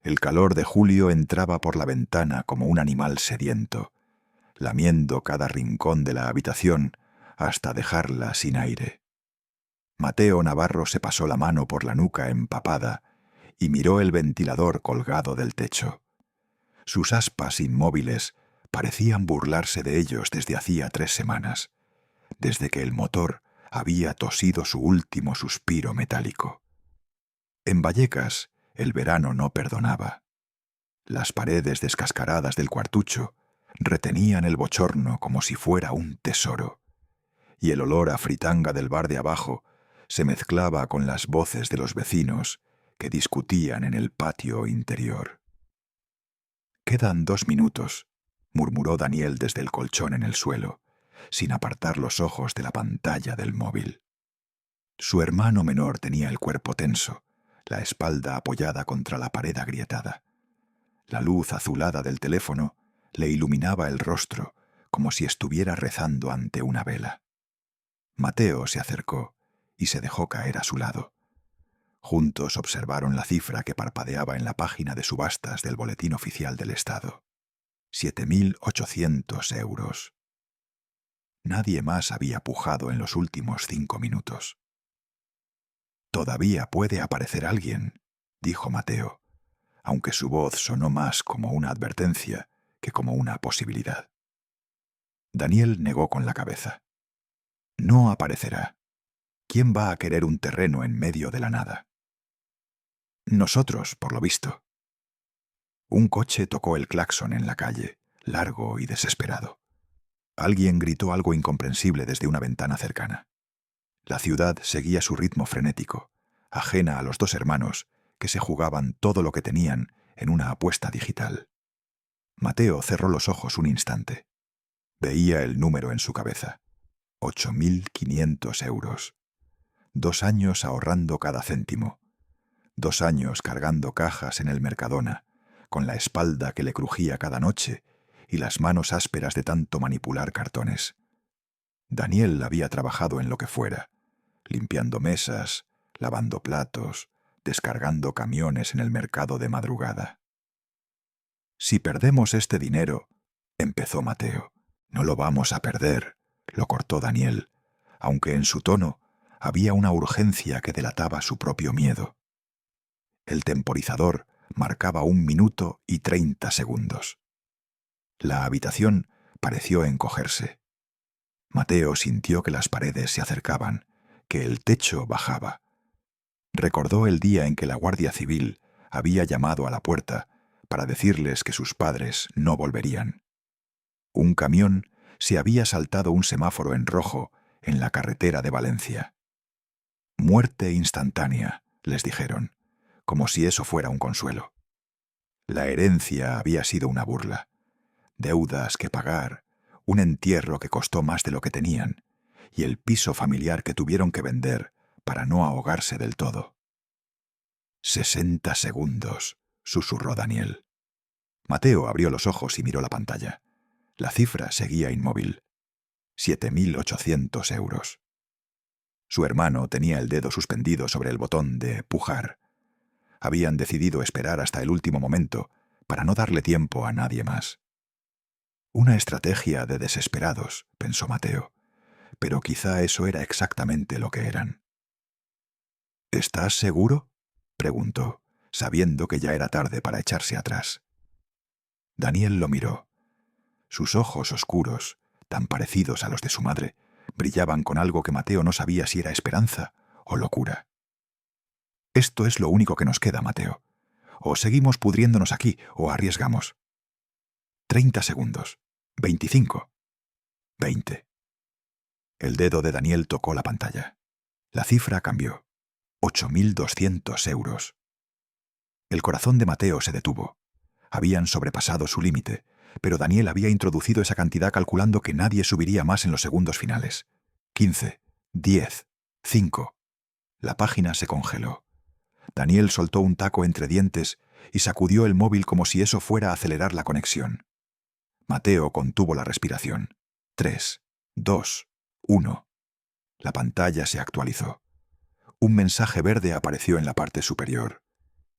El calor de julio entraba por la ventana como un animal sediento, lamiendo cada rincón de la habitación hasta dejarla sin aire. Mateo Navarro se pasó la mano por la nuca empapada y miró el ventilador colgado del techo. Sus aspas inmóviles parecían burlarse de ellos desde hacía 3 semanas, desde que el motor había tosido su último suspiro metálico. En Vallecas, el verano no perdonaba. Las paredes descascaradas del cuartucho retenían el bochorno como si fuera un tesoro, y el olor a fritanga del bar de abajo se mezclaba con las voces de los vecinos que discutían en el patio interior. «Quedan 2 minutos», murmuró Daniel desde el colchón en el suelo, sin apartar los ojos de la pantalla del móvil. Su hermano menor tenía el cuerpo tenso, la espalda apoyada contra la pared agrietada. La luz azulada del teléfono le iluminaba el rostro como si estuviera rezando ante una vela. Mateo se acercó y se dejó caer a su lado. Juntos observaron la cifra que parpadeaba en la página de subastas del Boletín Oficial del Estado. 7.800 euros. Nadie más había pujado en los últimos 5 minutos. «Todavía puede aparecer alguien», dijo Mateo, aunque su voz sonó más como una advertencia que como una posibilidad. Daniel negó con la cabeza. «No aparecerá. ¿Quién va a querer un terreno en medio de la nada?» «Nosotros, por lo visto». Un coche tocó el claxon en la calle, largo y desesperado. Alguien gritó algo incomprensible desde una ventana cercana. La ciudad seguía su ritmo frenético, ajena a los 2 hermanos que se jugaban todo lo que tenían en una apuesta digital. Mateo cerró los ojos un instante. Veía el número en su cabeza. 8.500 euros. 2 años ahorrando cada céntimo. 2 años cargando cajas en el Mercadona, con la espalda que le crujía cada noche y las manos ásperas de tanto manipular cartones. Daniel había trabajado en lo que fuera, limpiando mesas, lavando platos, descargando camiones en el mercado de madrugada. «Si perdemos este dinero», empezó Mateo. «No lo vamos a perder», lo cortó Daniel, aunque en su tono había una urgencia que delataba su propio miedo. El temporizador marcaba 1 minuto y 30 segundos. La habitación pareció encogerse. Mateo sintió que las paredes se acercaban, que el techo bajaba. Recordó el día en que la Guardia Civil había llamado a la puerta para decirles que sus padres no volverían. Un camión se había saltado un semáforo en rojo en la carretera de Valencia. «Muerte instantánea», les dijeron, como si eso fuera un consuelo. La herencia había sido una burla. Deudas que pagar, un entierro que costó más de lo que tenían, y el piso familiar que tuvieron que vender para no ahogarse del todo. 60 segundos, susurró Daniel. Mateo abrió los ojos y miró la pantalla. La cifra seguía inmóvil. 7.800 euros. Su hermano tenía el dedo suspendido sobre el botón de pujar. Habían decidido esperar hasta el último momento para no darle tiempo a nadie más. Una estrategia de desesperados, pensó Mateo, pero quizá eso era exactamente lo que eran. ¿Estás seguro?, preguntó, sabiendo que ya era tarde para echarse atrás. Daniel lo miró. Sus ojos oscuros, tan parecidos a los de su madre, brillaban con algo que Mateo no sabía si era esperanza o locura. «Esto es lo único que nos queda, Mateo. O seguimos pudriéndonos aquí o arriesgamos. 30 segundos. 25. 20. El dedo de Daniel tocó la pantalla. La cifra cambió. 8.200 euros. El corazón de Mateo se detuvo. Habían sobrepasado su límite, pero Daniel había introducido esa cantidad calculando que nadie subiría más en los segundos finales. 15, 10, 5. La página se congeló. Daniel soltó un taco entre dientes y sacudió el móvil como si eso fuera a acelerar la conexión. Mateo contuvo la respiración. 3, 2, 1. La pantalla se actualizó. Un mensaje verde apareció en la parte superior.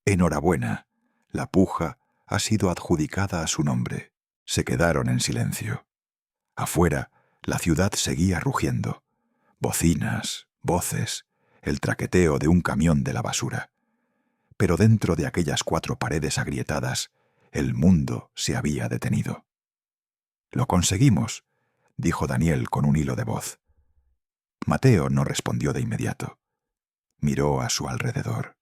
«Enhorabuena. La puja ha sido adjudicada a su nombre. Se quedaron en silencio. Afuera, la ciudad seguía rugiendo. Bocinas, voces, el traqueteo de un camión de la basura. Pero dentro de aquellas 4 paredes agrietadas, el mundo se había detenido. «Lo conseguimos», dijo Daniel con un hilo de voz. Mateo no respondió de inmediato. Miró a su alrededor.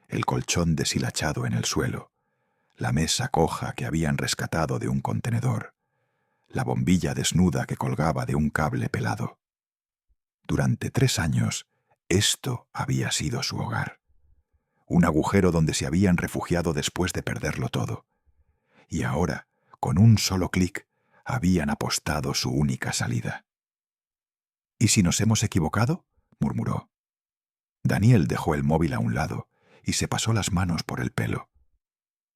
El colchón deshilachado en el suelo, la mesa coja que habían rescatado de un contenedor, la bombilla desnuda que colgaba de un cable pelado. Durante 3 años, esto había sido su hogar. Un agujero donde se habían refugiado después de perderlo todo. Y ahora, con un solo clic, habían apostado su única salida. «¿Y si nos hemos equivocado?», murmuró. Daniel dejó el móvil a un lado y se pasó las manos por el pelo.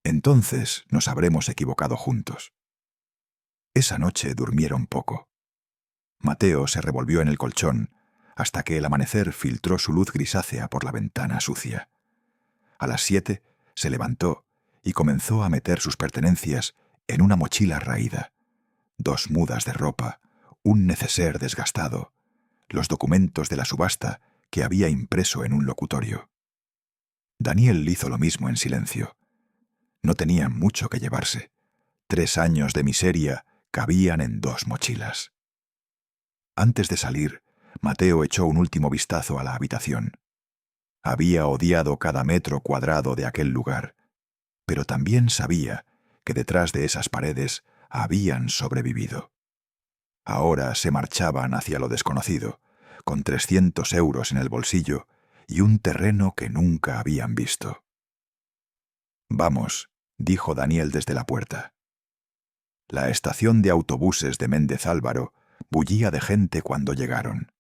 «Entonces nos habremos equivocado juntos». Esa noche durmieron poco. Mateo se revolvió en el colchón hasta que el amanecer filtró su luz grisácea por la ventana sucia. A las 7 se levantó y comenzó a meter sus pertenencias en una mochila raída. 2 mudas de ropa, un neceser desgastado, los documentos de la subasta que había impreso en un locutorio. Daniel hizo lo mismo en silencio. No tenían mucho que llevarse. 3 años de miseria cabían en 2 mochilas. Antes de salir, Mateo echó un último vistazo a la habitación. Había odiado cada metro cuadrado de aquel lugar, pero también sabía que detrás de esas paredes habían sobrevivido. Ahora se marchaban hacia lo desconocido, con 300 euros en el bolsillo y un terreno que nunca habían visto. «Vamos», dijo Daniel desde la puerta. La estación de autobuses de Méndez Álvaro bullía de gente cuando llegaron.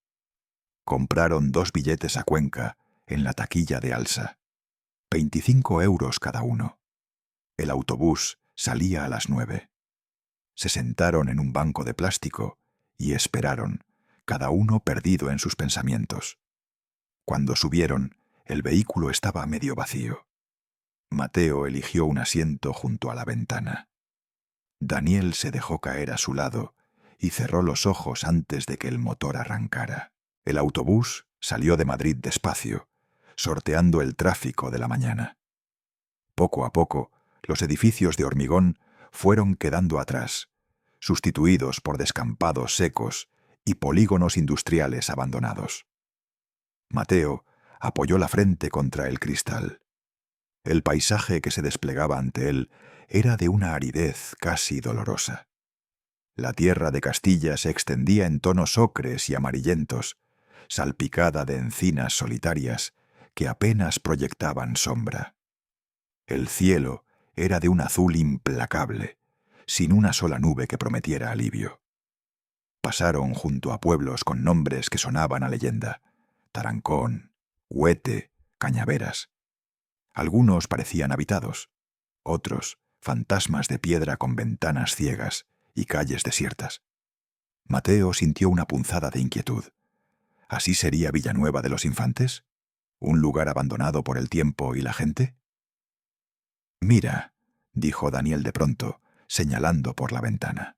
Compraron 2 billetes a Cuenca en la taquilla de Alsa. 25 euros cada uno. El autobús salía a las 9. Se sentaron en un banco de plástico y esperaron, cada uno perdido en sus pensamientos. Cuando subieron, el vehículo estaba medio vacío. Mateo eligió un asiento junto a la ventana. Daniel se dejó caer a su lado y cerró los ojos antes de que el motor arrancara. El autobús salió de Madrid despacio, sorteando el tráfico de la mañana. Poco a poco, los edificios de hormigón fueron quedando atrás, sustituidos por descampados secos y polígonos industriales abandonados. Mateo apoyó la frente contra el cristal. El paisaje que se desplegaba ante él era de una aridez casi dolorosa. La tierra de Castilla se extendía en tonos ocres y amarillentos, salpicada de encinas solitarias que apenas proyectaban sombra. El cielo era de un azul implacable, sin una sola nube que prometiera alivio. Pasaron junto a pueblos con nombres que sonaban a leyenda: Tarancón, Huete, Cañaveras. Algunos parecían habitados, otros fantasmas de piedra con ventanas ciegas y calles desiertas. Mateo sintió una punzada de inquietud. ¿Así sería Villanueva de los Infantes? ¿Un lugar abandonado por el tiempo y la gente? «Mira», dijo Daniel de pronto, señalando por la ventana.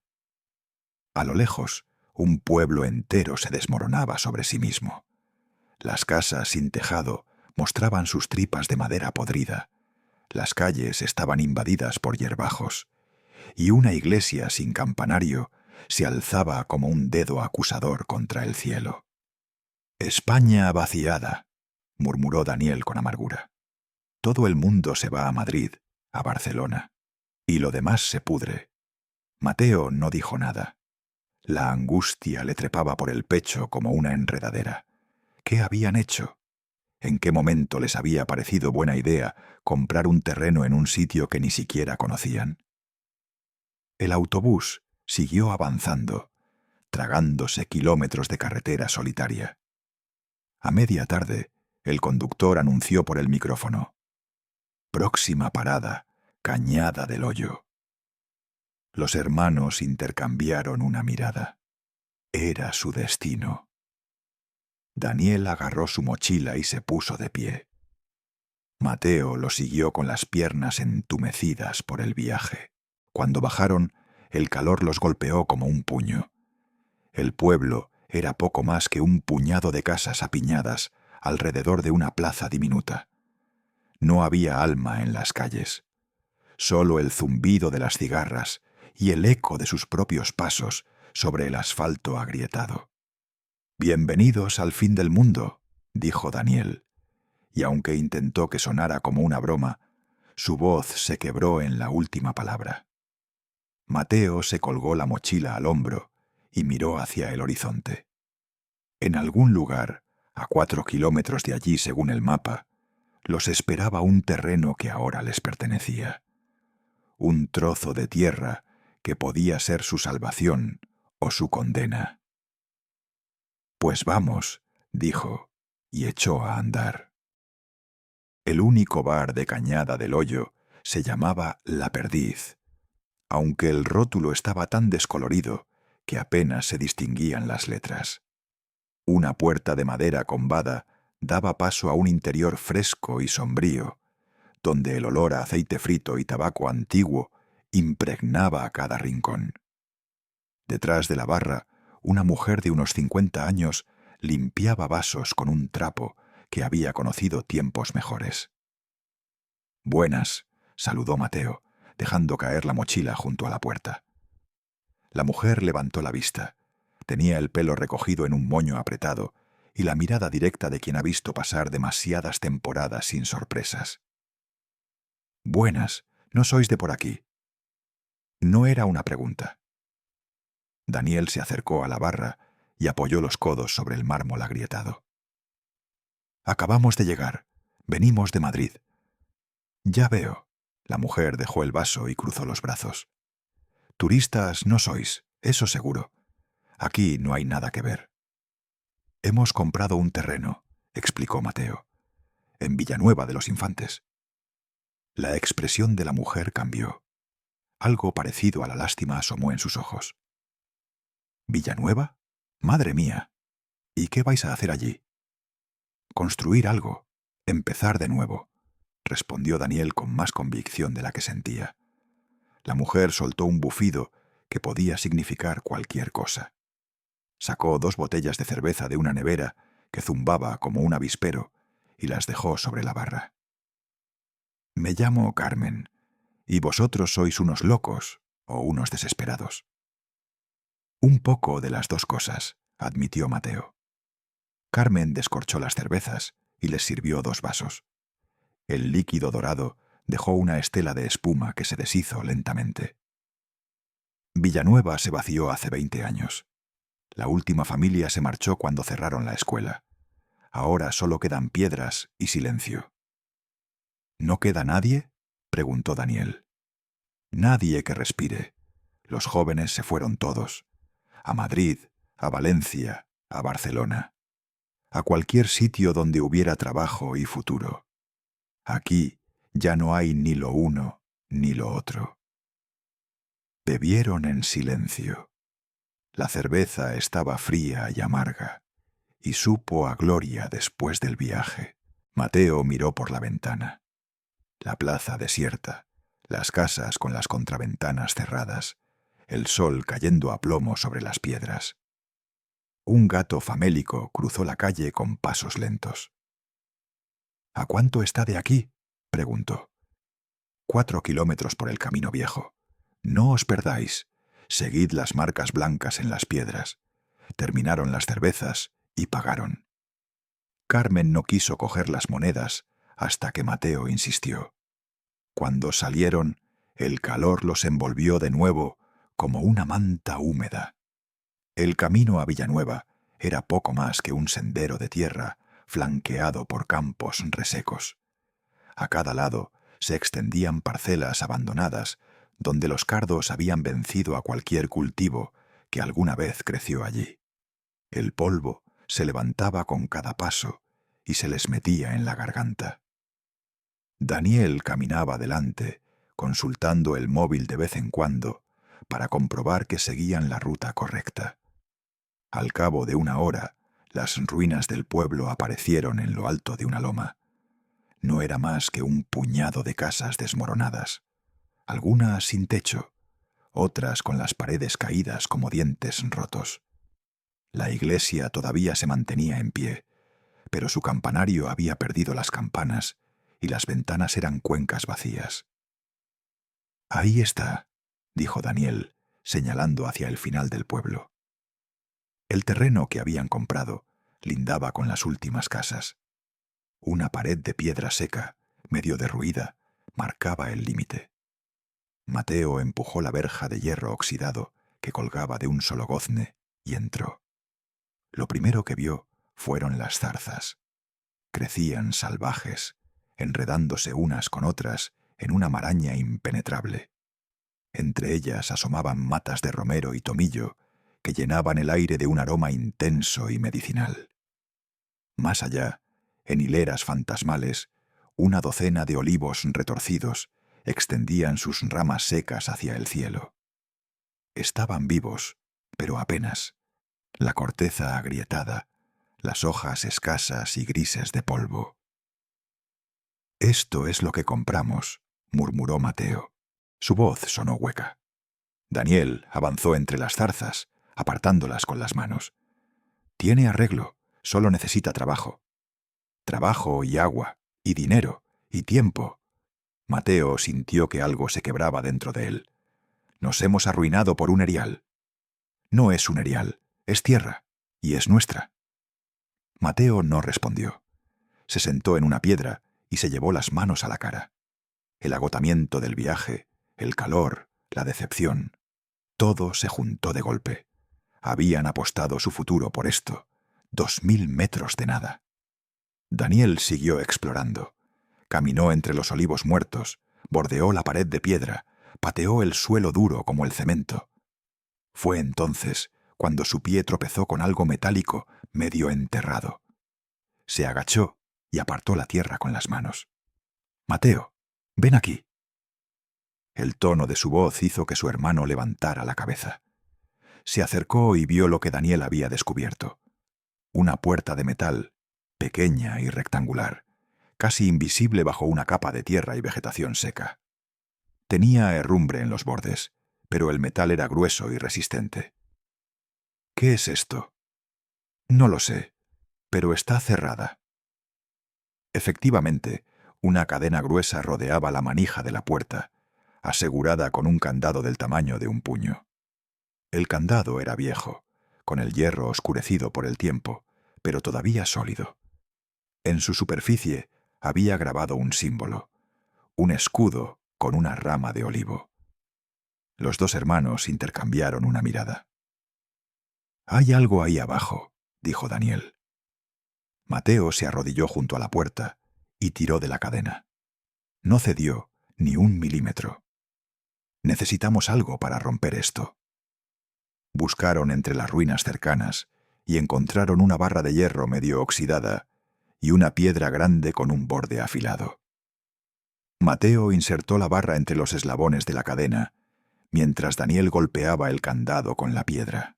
A lo lejos, un pueblo entero se desmoronaba sobre sí mismo. Las casas sin tejado mostraban sus tripas de madera podrida. Las calles estaban invadidas por hierbajos, y una iglesia sin campanario se alzaba como un dedo acusador contra el cielo. «España vaciada», murmuró Daniel con amargura. «Todo el mundo se va a Madrid, a Barcelona, y lo demás se pudre». Mateo no dijo nada. La angustia le trepaba por el pecho como una enredadera. ¿Qué habían hecho? ¿En qué momento les había parecido buena idea comprar un terreno en un sitio que ni siquiera conocían? El autobús siguió avanzando, tragándose kilómetros de carretera solitaria. A media tarde, el conductor anunció por el micrófono: «Próxima parada, Cañada del Hoyo». Los hermanos intercambiaron una mirada. Era su destino. Daniel agarró su mochila y se puso de pie. Mateo lo siguió con las piernas entumecidas por el viaje. Cuando bajaron, el calor los golpeó como un puño. El pueblo era poco más que un puñado de casas apiñadas alrededor de una plaza diminuta. No había alma en las calles. Solo el zumbido de las cigarras y el eco de sus propios pasos sobre el asfalto agrietado. «Bienvenidos al fin del mundo», dijo Daniel, y aunque intentó que sonara como una broma, su voz se quebró en la última palabra. Mateo se colgó la mochila al hombro y miró hacia el horizonte. En algún lugar, a 4 kilómetros de allí según el mapa, los esperaba un terreno que ahora les pertenecía. Un trozo de tierra que podía ser su salvación o su condena. «Pues vamos», dijo, y echó a andar. El único bar de Cañada del Hoyo se llamaba La Perdiz, aunque el rótulo estaba tan descolorido que apenas se distinguían las letras. Una puerta de madera combada daba paso a un interior fresco y sombrío, donde el olor a aceite frito y tabaco antiguo impregnaba a cada rincón. Detrás de la barra, una mujer de unos 50 años limpiaba vasos con un trapo que había conocido tiempos mejores. «Buenas», saludó Mateo, dejando caer la mochila junto a la puerta. La mujer levantó la vista. Tenía el pelo recogido en un moño apretado y la mirada directa de quien ha visto pasar demasiadas temporadas sin sorpresas. «Buenas, ¿no sois de por aquí?» No era una pregunta. Daniel se acercó a la barra y apoyó los codos sobre el mármol agrietado. «Acabamos de llegar. Venimos de Madrid». «Ya veo». La mujer dejó el vaso y cruzó los brazos. «Turistas no sois, eso seguro. Aquí no hay nada que ver». «Hemos comprado un terreno», explicó Mateo, «en Villanueva de los Infantes». La expresión de la mujer cambió. Algo parecido a la lástima asomó en sus ojos. «¿Villanueva? Madre mía. ¿Y qué vais a hacer allí?» «Construir algo. Empezar de nuevo», respondió Daniel con más convicción de la que sentía. La mujer soltó un bufido que podía significar cualquier cosa. Sacó 2 botellas de cerveza de una nevera que zumbaba como un avispero y las dejó sobre la barra. «Me llamo Carmen, y vosotros sois unos locos o unos desesperados». «Un poco de las dos cosas», admitió Mateo. Carmen descorchó las cervezas y les sirvió 2 vasos. El líquido dorado dejó una estela de espuma que se deshizo lentamente. Villanueva se vació hace 20 años. La última familia se marchó cuando cerraron la escuela. Ahora solo quedan piedras y silencio. «¿No queda nadie?», preguntó Daniel. «Nadie que respire. Los jóvenes se fueron todos. A Madrid, a Valencia, a Barcelona. A cualquier sitio donde hubiera trabajo y futuro. Aquí ya no hay ni lo uno ni lo otro». Bebieron en silencio. La cerveza estaba fría y amarga, y supo a gloria después del viaje. Mateo miró por la ventana. La plaza desierta, las casas con las contraventanas cerradas, el sol cayendo a plomo sobre las piedras. Un gato famélico cruzó la calle con pasos lentos. «¿A cuánto está de aquí?», preguntó. 4 kilómetros por el camino viejo. No os perdáis. Seguid las marcas blancas en las piedras. Terminaron las cervezas y pagaron. Carmen no quiso coger las monedas hasta que Mateo insistió. Cuando salieron, el calor los envolvió de nuevo como una manta húmeda. El camino a Villanueva era poco más que un sendero de tierra flanqueado por campos resecos. A cada lado se extendían parcelas abandonadas donde los cardos habían vencido a cualquier cultivo que alguna vez creció allí. El polvo se levantaba con cada paso y se les metía en la garganta. Daniel caminaba delante, consultando el móvil de vez en cuando para comprobar que seguían la ruta correcta. Al cabo de 1 hora, las ruinas del pueblo aparecieron en lo alto de una loma. no era más que un puñado de casas desmoronadas, algunas sin techo, otras con las paredes caídas como dientes rotos. La iglesia todavía se mantenía en pie, pero su campanario había perdido las campanas y las ventanas eran cuencas vacías. «Ahí está», dijo Daniel, señalando hacia el final del pueblo. El terreno que habían comprado lindaba con las últimas casas. Una pared de piedra seca, medio derruida, marcaba el límite. Mateo empujó la verja de hierro oxidado que colgaba de un solo gozne y entró. Lo primero que vio fueron las zarzas. Crecían salvajes, enredándose unas con otras en una maraña impenetrable. Entre ellas asomaban matas de romero y tomillo que llenaban el aire de un aroma intenso y medicinal. Más allá, en hileras fantasmales, una docena de olivos retorcidos extendían sus ramas secas hacia el cielo. Estaban vivos, pero apenas. La corteza agrietada, las hojas escasas y grises de polvo. «Esto es lo que compramos», murmuró Mateo. Su voz sonó hueca. Daniel avanzó entre las zarzas, apartándolas con las manos. «Tiene arreglo, solo necesita trabajo. Trabajo y agua, y dinero, y tiempo». Mateo sintió que algo se quebraba dentro de él. «Nos hemos arruinado por un erial». «No es un erial, es tierra, y es nuestra». Mateo no respondió. Se sentó en una piedra y se llevó las manos a la cara. El agotamiento del viaje, el calor, la decepción, todo se juntó de golpe. Habían apostado su futuro por esto. 2000 metros de nada. Daniel siguió explorando. Caminó entre los olivos muertos, bordeó la pared de piedra, pateó el suelo duro como el cemento. Fue entonces cuando su pie tropezó con algo metálico medio enterrado. Se agachó y apartó la tierra con las manos. «Mateo, ven aquí». El tono de su voz hizo que su hermano levantara la cabeza. Se acercó y vio lo que Daniel había descubierto. Una puerta de metal, pequeña y rectangular, casi invisible bajo una capa de tierra y vegetación seca. Tenía herrumbre en los bordes, pero el metal era grueso y resistente. «¿Qué es esto?» «No lo sé, pero está cerrada». Efectivamente, una cadena gruesa rodeaba la manija de la puerta, asegurada con un candado del tamaño de un puño. El candado era viejo, con el hierro oscurecido por el tiempo, pero todavía sólido. En su superficie había grabado un símbolo, un escudo con una rama de olivo. Los dos hermanos intercambiaron una mirada. «Hay algo ahí abajo», dijo Daniel. Mateo se arrodilló junto a la puerta y tiró de la cadena. No cedió ni un milímetro. «Necesitamos algo para romper esto». Buscaron entre las ruinas cercanas y encontraron una barra de hierro medio oxidada y una piedra grande con un borde afilado. Mateo insertó la barra entre los eslabones de la cadena, mientras Daniel golpeaba el candado con la piedra.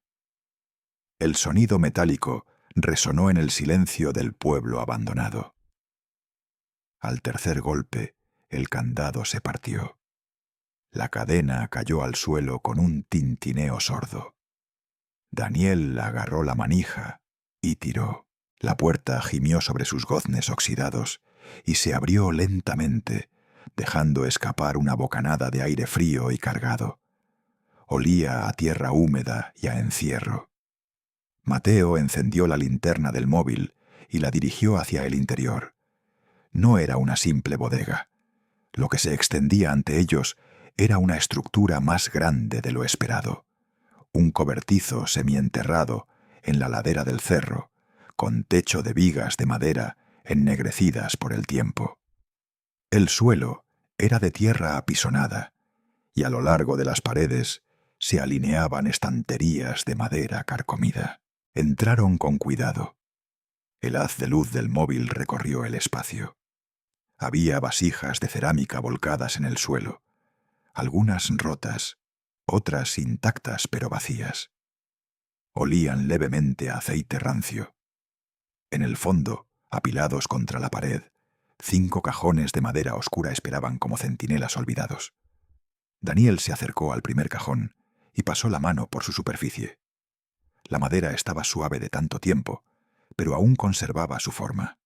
El sonido metálico resonó en el silencio del pueblo abandonado. Al tercer golpe, el candado se partió. La cadena cayó al suelo con un tintineo sordo. Daniel agarró la manija y tiró. La puerta gimió sobre sus goznes oxidados y se abrió lentamente, dejando escapar una bocanada de aire frío y cargado. Olía a tierra húmeda y a encierro. Mateo encendió la linterna del móvil y la dirigió hacia el interior. No era una simple bodega. Lo que se extendía ante ellos era una estructura más grande de lo esperado. Un cobertizo semienterrado en la ladera del cerro, con techo de vigas de madera ennegrecidas por el tiempo. El suelo era de tierra apisonada, y a lo largo de las paredes se alineaban estanterías de madera carcomida. Entraron con cuidado. El haz de luz del móvil recorrió el espacio. Había vasijas de cerámica volcadas en el suelo, algunas rotas, otras intactas pero vacías. Olían levemente a aceite rancio. En el fondo, apilados contra la pared, 5 cajones de madera oscura esperaban como centinelas olvidados. Daniel se acercó al primer cajón y pasó la mano por su superficie. La madera estaba suave de tanto tiempo, pero aún conservaba su forma.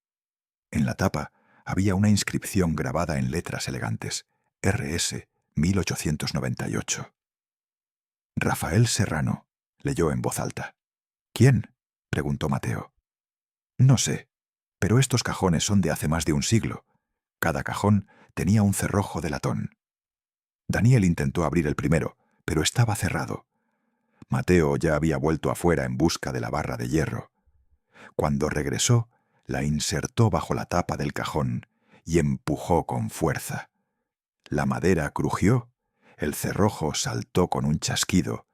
En la tapa había una inscripción grabada en letras elegantes: R.S. 1898. Rafael Serrano, leyó en voz alta. ¿Quién?, preguntó Mateo. No sé, pero estos cajones son de hace más de un siglo. Cada cajón tenía un cerrojo de latón. Daniel intentó abrir el primero, pero estaba cerrado. Mateo ya había vuelto afuera en busca de la barra de hierro. Cuando regresó, la insertó bajo la tapa del cajón y empujó con fuerza. La madera crujió, el cerrojo saltó con un chasquido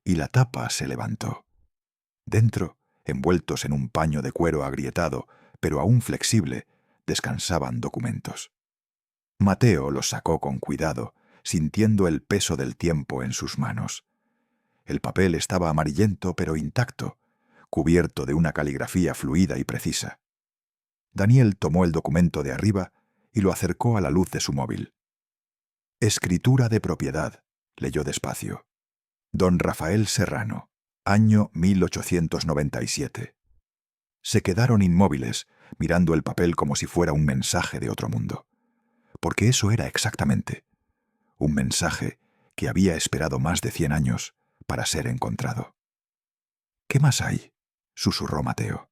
y la tapa se levantó. Dentro, envueltos en un paño de cuero agrietado, pero aún flexible, descansaban documentos. Mateo los sacó con cuidado, sintiendo el peso del tiempo en sus manos. El papel estaba amarillento pero intacto, cubierto de una caligrafía fluida y precisa. Daniel tomó el documento de arriba y lo acercó a la luz de su móvil. Escritura de propiedad, leyó despacio. Don Rafael Serrano, año 1897. Se quedaron inmóviles, mirando el papel como si fuera un mensaje de otro mundo. Porque eso era exactamente. Un mensaje que había esperado más de 100 años para ser encontrado. ¿Qué más hay?, susurró Mateo.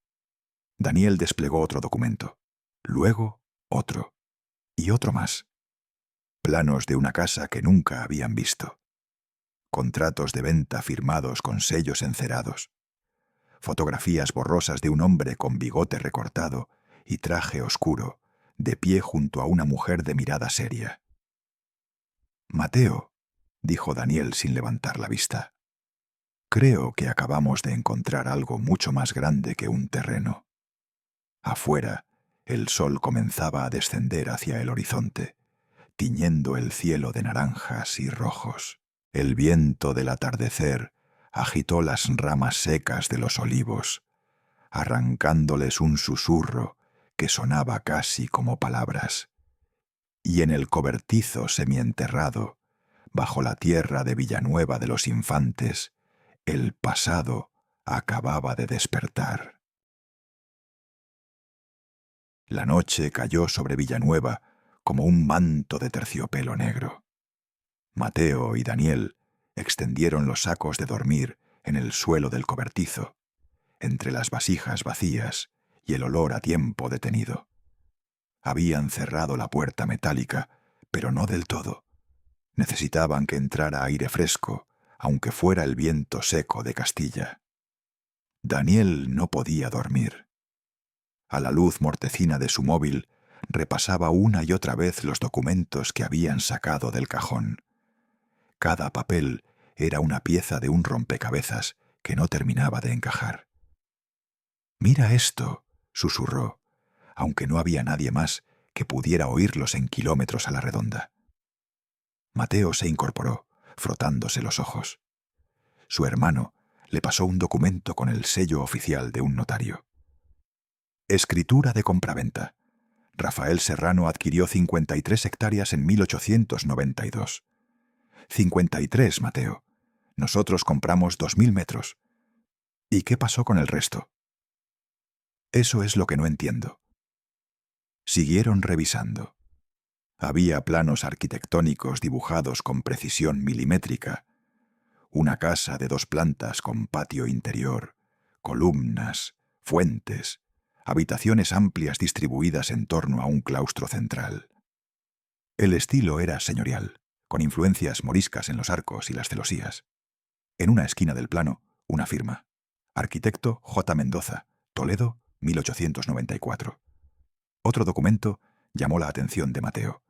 Daniel desplegó otro documento, luego otro, y otro más. Planos de una casa que nunca habían visto. Contratos de venta firmados con sellos encerados. Fotografías borrosas de un hombre con bigote recortado y traje oscuro, de pie junto a una mujer de mirada seria. Mateo, dijo Daniel sin levantar la vista, creo que acabamos de encontrar algo mucho más grande que un terreno. Afuera, el sol comenzaba a descender hacia el horizonte, tiñendo el cielo de naranjas y rojos. El viento del atardecer agitó las ramas secas de los olivos, arrancándoles un susurro que sonaba casi como palabras. Y en el cobertizo semienterrado, bajo la tierra de Villanueva de los Infantes, el pasado acababa de despertar. La noche cayó sobre Villanueva como un manto de terciopelo negro. Mateo y Daniel extendieron los sacos de dormir en el suelo del cobertizo, entre las vasijas vacías y el olor a tiempo detenido. Habían cerrado la puerta metálica, pero no del todo. Necesitaban que entrara aire fresco, aunque fuera el viento seco de Castilla. Daniel no podía dormir. A la luz mortecina de su móvil, repasaba una y otra vez los documentos que habían sacado del cajón. Cada papel era una pieza de un rompecabezas que no terminaba de encajar. «Mira esto», susurró, aunque no había nadie más que pudiera oírlos en kilómetros a la redonda. Mateo se incorporó, frotándose los ojos. Su hermano le pasó un documento con el sello oficial de un notario. Escritura de compraventa. Rafael Serrano adquirió 53 hectáreas en 1892. 53, Mateo. Nosotros compramos 2000 metros. ¿Y qué pasó con el resto? Eso es lo que no entiendo. Siguieron revisando. Había planos arquitectónicos dibujados con precisión milimétrica. Una casa de 2 plantas con patio interior, columnas, fuentes, habitaciones amplias distribuidas en torno a un claustro central. El estilo era señorial, con influencias moriscas en los arcos y las celosías. En una esquina del plano, una firma. Arquitecto J. Mendoza, Toledo, 1894. Otro documento llamó la atención de Mateo.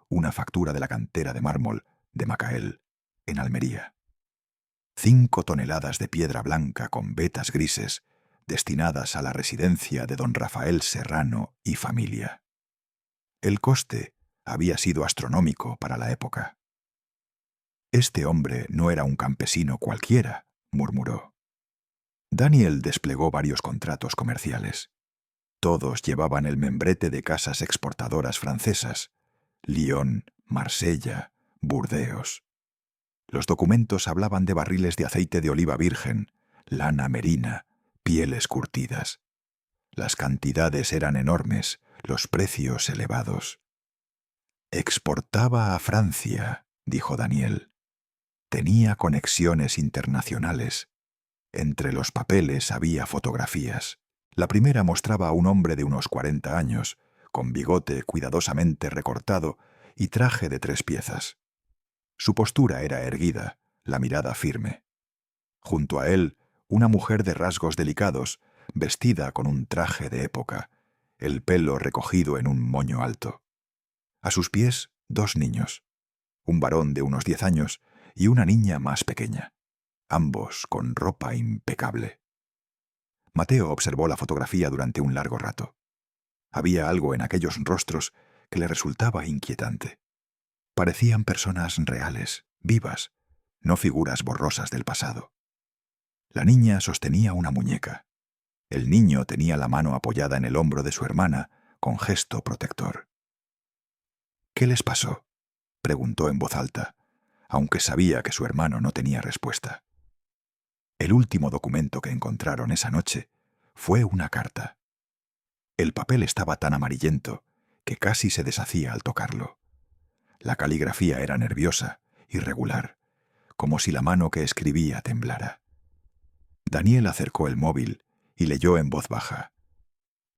Una factura de la cantera de mármol de Macael, en Almería. 5 toneladas de piedra blanca con vetas grises, destinadas a la residencia de don Rafael Serrano y familia. El coste había sido astronómico para la época. Este hombre no era un campesino cualquiera, murmuró. Daniel desplegó varios contratos comerciales. Todos llevaban el membrete de casas exportadoras francesas: Lyon, Marsella, Burdeos. Los documentos hablaban de barriles de aceite de oliva virgen, lana merina, pieles curtidas. Las cantidades eran enormes, los precios elevados. «Exportaba a Francia», dijo Daniel. Tenía conexiones internacionales. Entre los papeles había fotografías. La primera mostraba a un hombre de unos 40 años, con bigote cuidadosamente recortado y traje de 3 piezas. Su postura era erguida, la mirada firme. Junto a él, una mujer de rasgos delicados, vestida con un traje de época, el pelo recogido en un moño alto. A sus pies, 2 niños, un varón de unos 10 años y una niña más pequeña, ambos con ropa impecable. Mateo observó la fotografía durante un largo rato. Había algo en aquellos rostros que le resultaba inquietante. Parecían personas reales, vivas, no figuras borrosas del pasado. La niña sostenía una muñeca. El niño tenía la mano apoyada en el hombro de su hermana, con gesto protector. «¿Qué les pasó?», preguntó en voz alta, aunque sabía que su hermano no tenía respuesta. El último documento que encontraron esa noche fue una carta. El papel estaba tan amarillento que casi se deshacía al tocarlo. La caligrafía era nerviosa, irregular, como si la mano que escribía temblara. Daniel acercó el móvil y leyó en voz baja: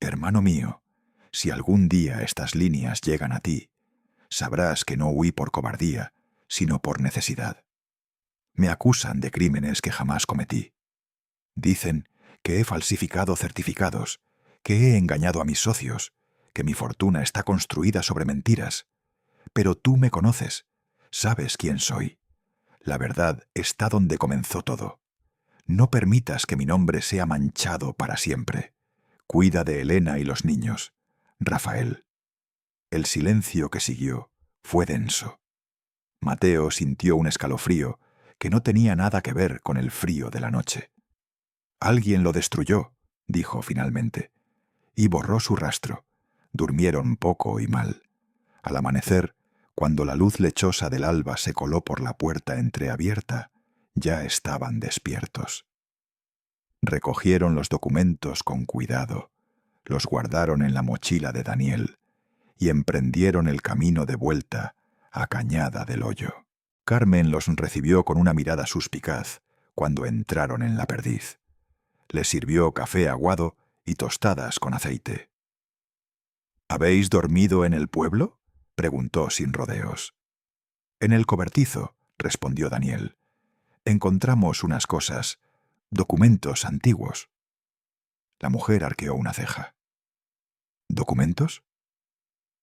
«Hermano mío, si algún día estas líneas llegan a ti, sabrás que no huí por cobardía, sino por necesidad. Me acusan de crímenes que jamás cometí. Dicen que he falsificado certificados, que he engañado a mis socios, que mi fortuna está construida sobre mentiras. Pero tú me conoces, sabes quién soy. La verdad está donde comenzó todo. No permitas que mi nombre sea manchado para siempre. Cuida de Elena y los niños. Rafael». El silencio que siguió fue denso. Mateo sintió un escalofrío que no tenía nada que ver con el frío de la noche. «Alguien lo destruyó», dijo finalmente, y borró su rastro. Durmieron poco y mal. Al amanecer, cuando la luz lechosa del alba se coló por la puerta entreabierta, ya estaban despiertos. Recogieron los documentos con cuidado, los guardaron en la mochila de Daniel y emprendieron el camino de vuelta a Cañada del Hoyo. Carmen los recibió con una mirada suspicaz cuando entraron en la perdiz. Les sirvió café aguado y tostadas con aceite. «¿Habéis dormido en el pueblo?», preguntó sin rodeos. «En el cobertizo», respondió Daniel. «Encontramos unas cosas, documentos antiguos». La mujer arqueó una ceja. «¿Documentos?».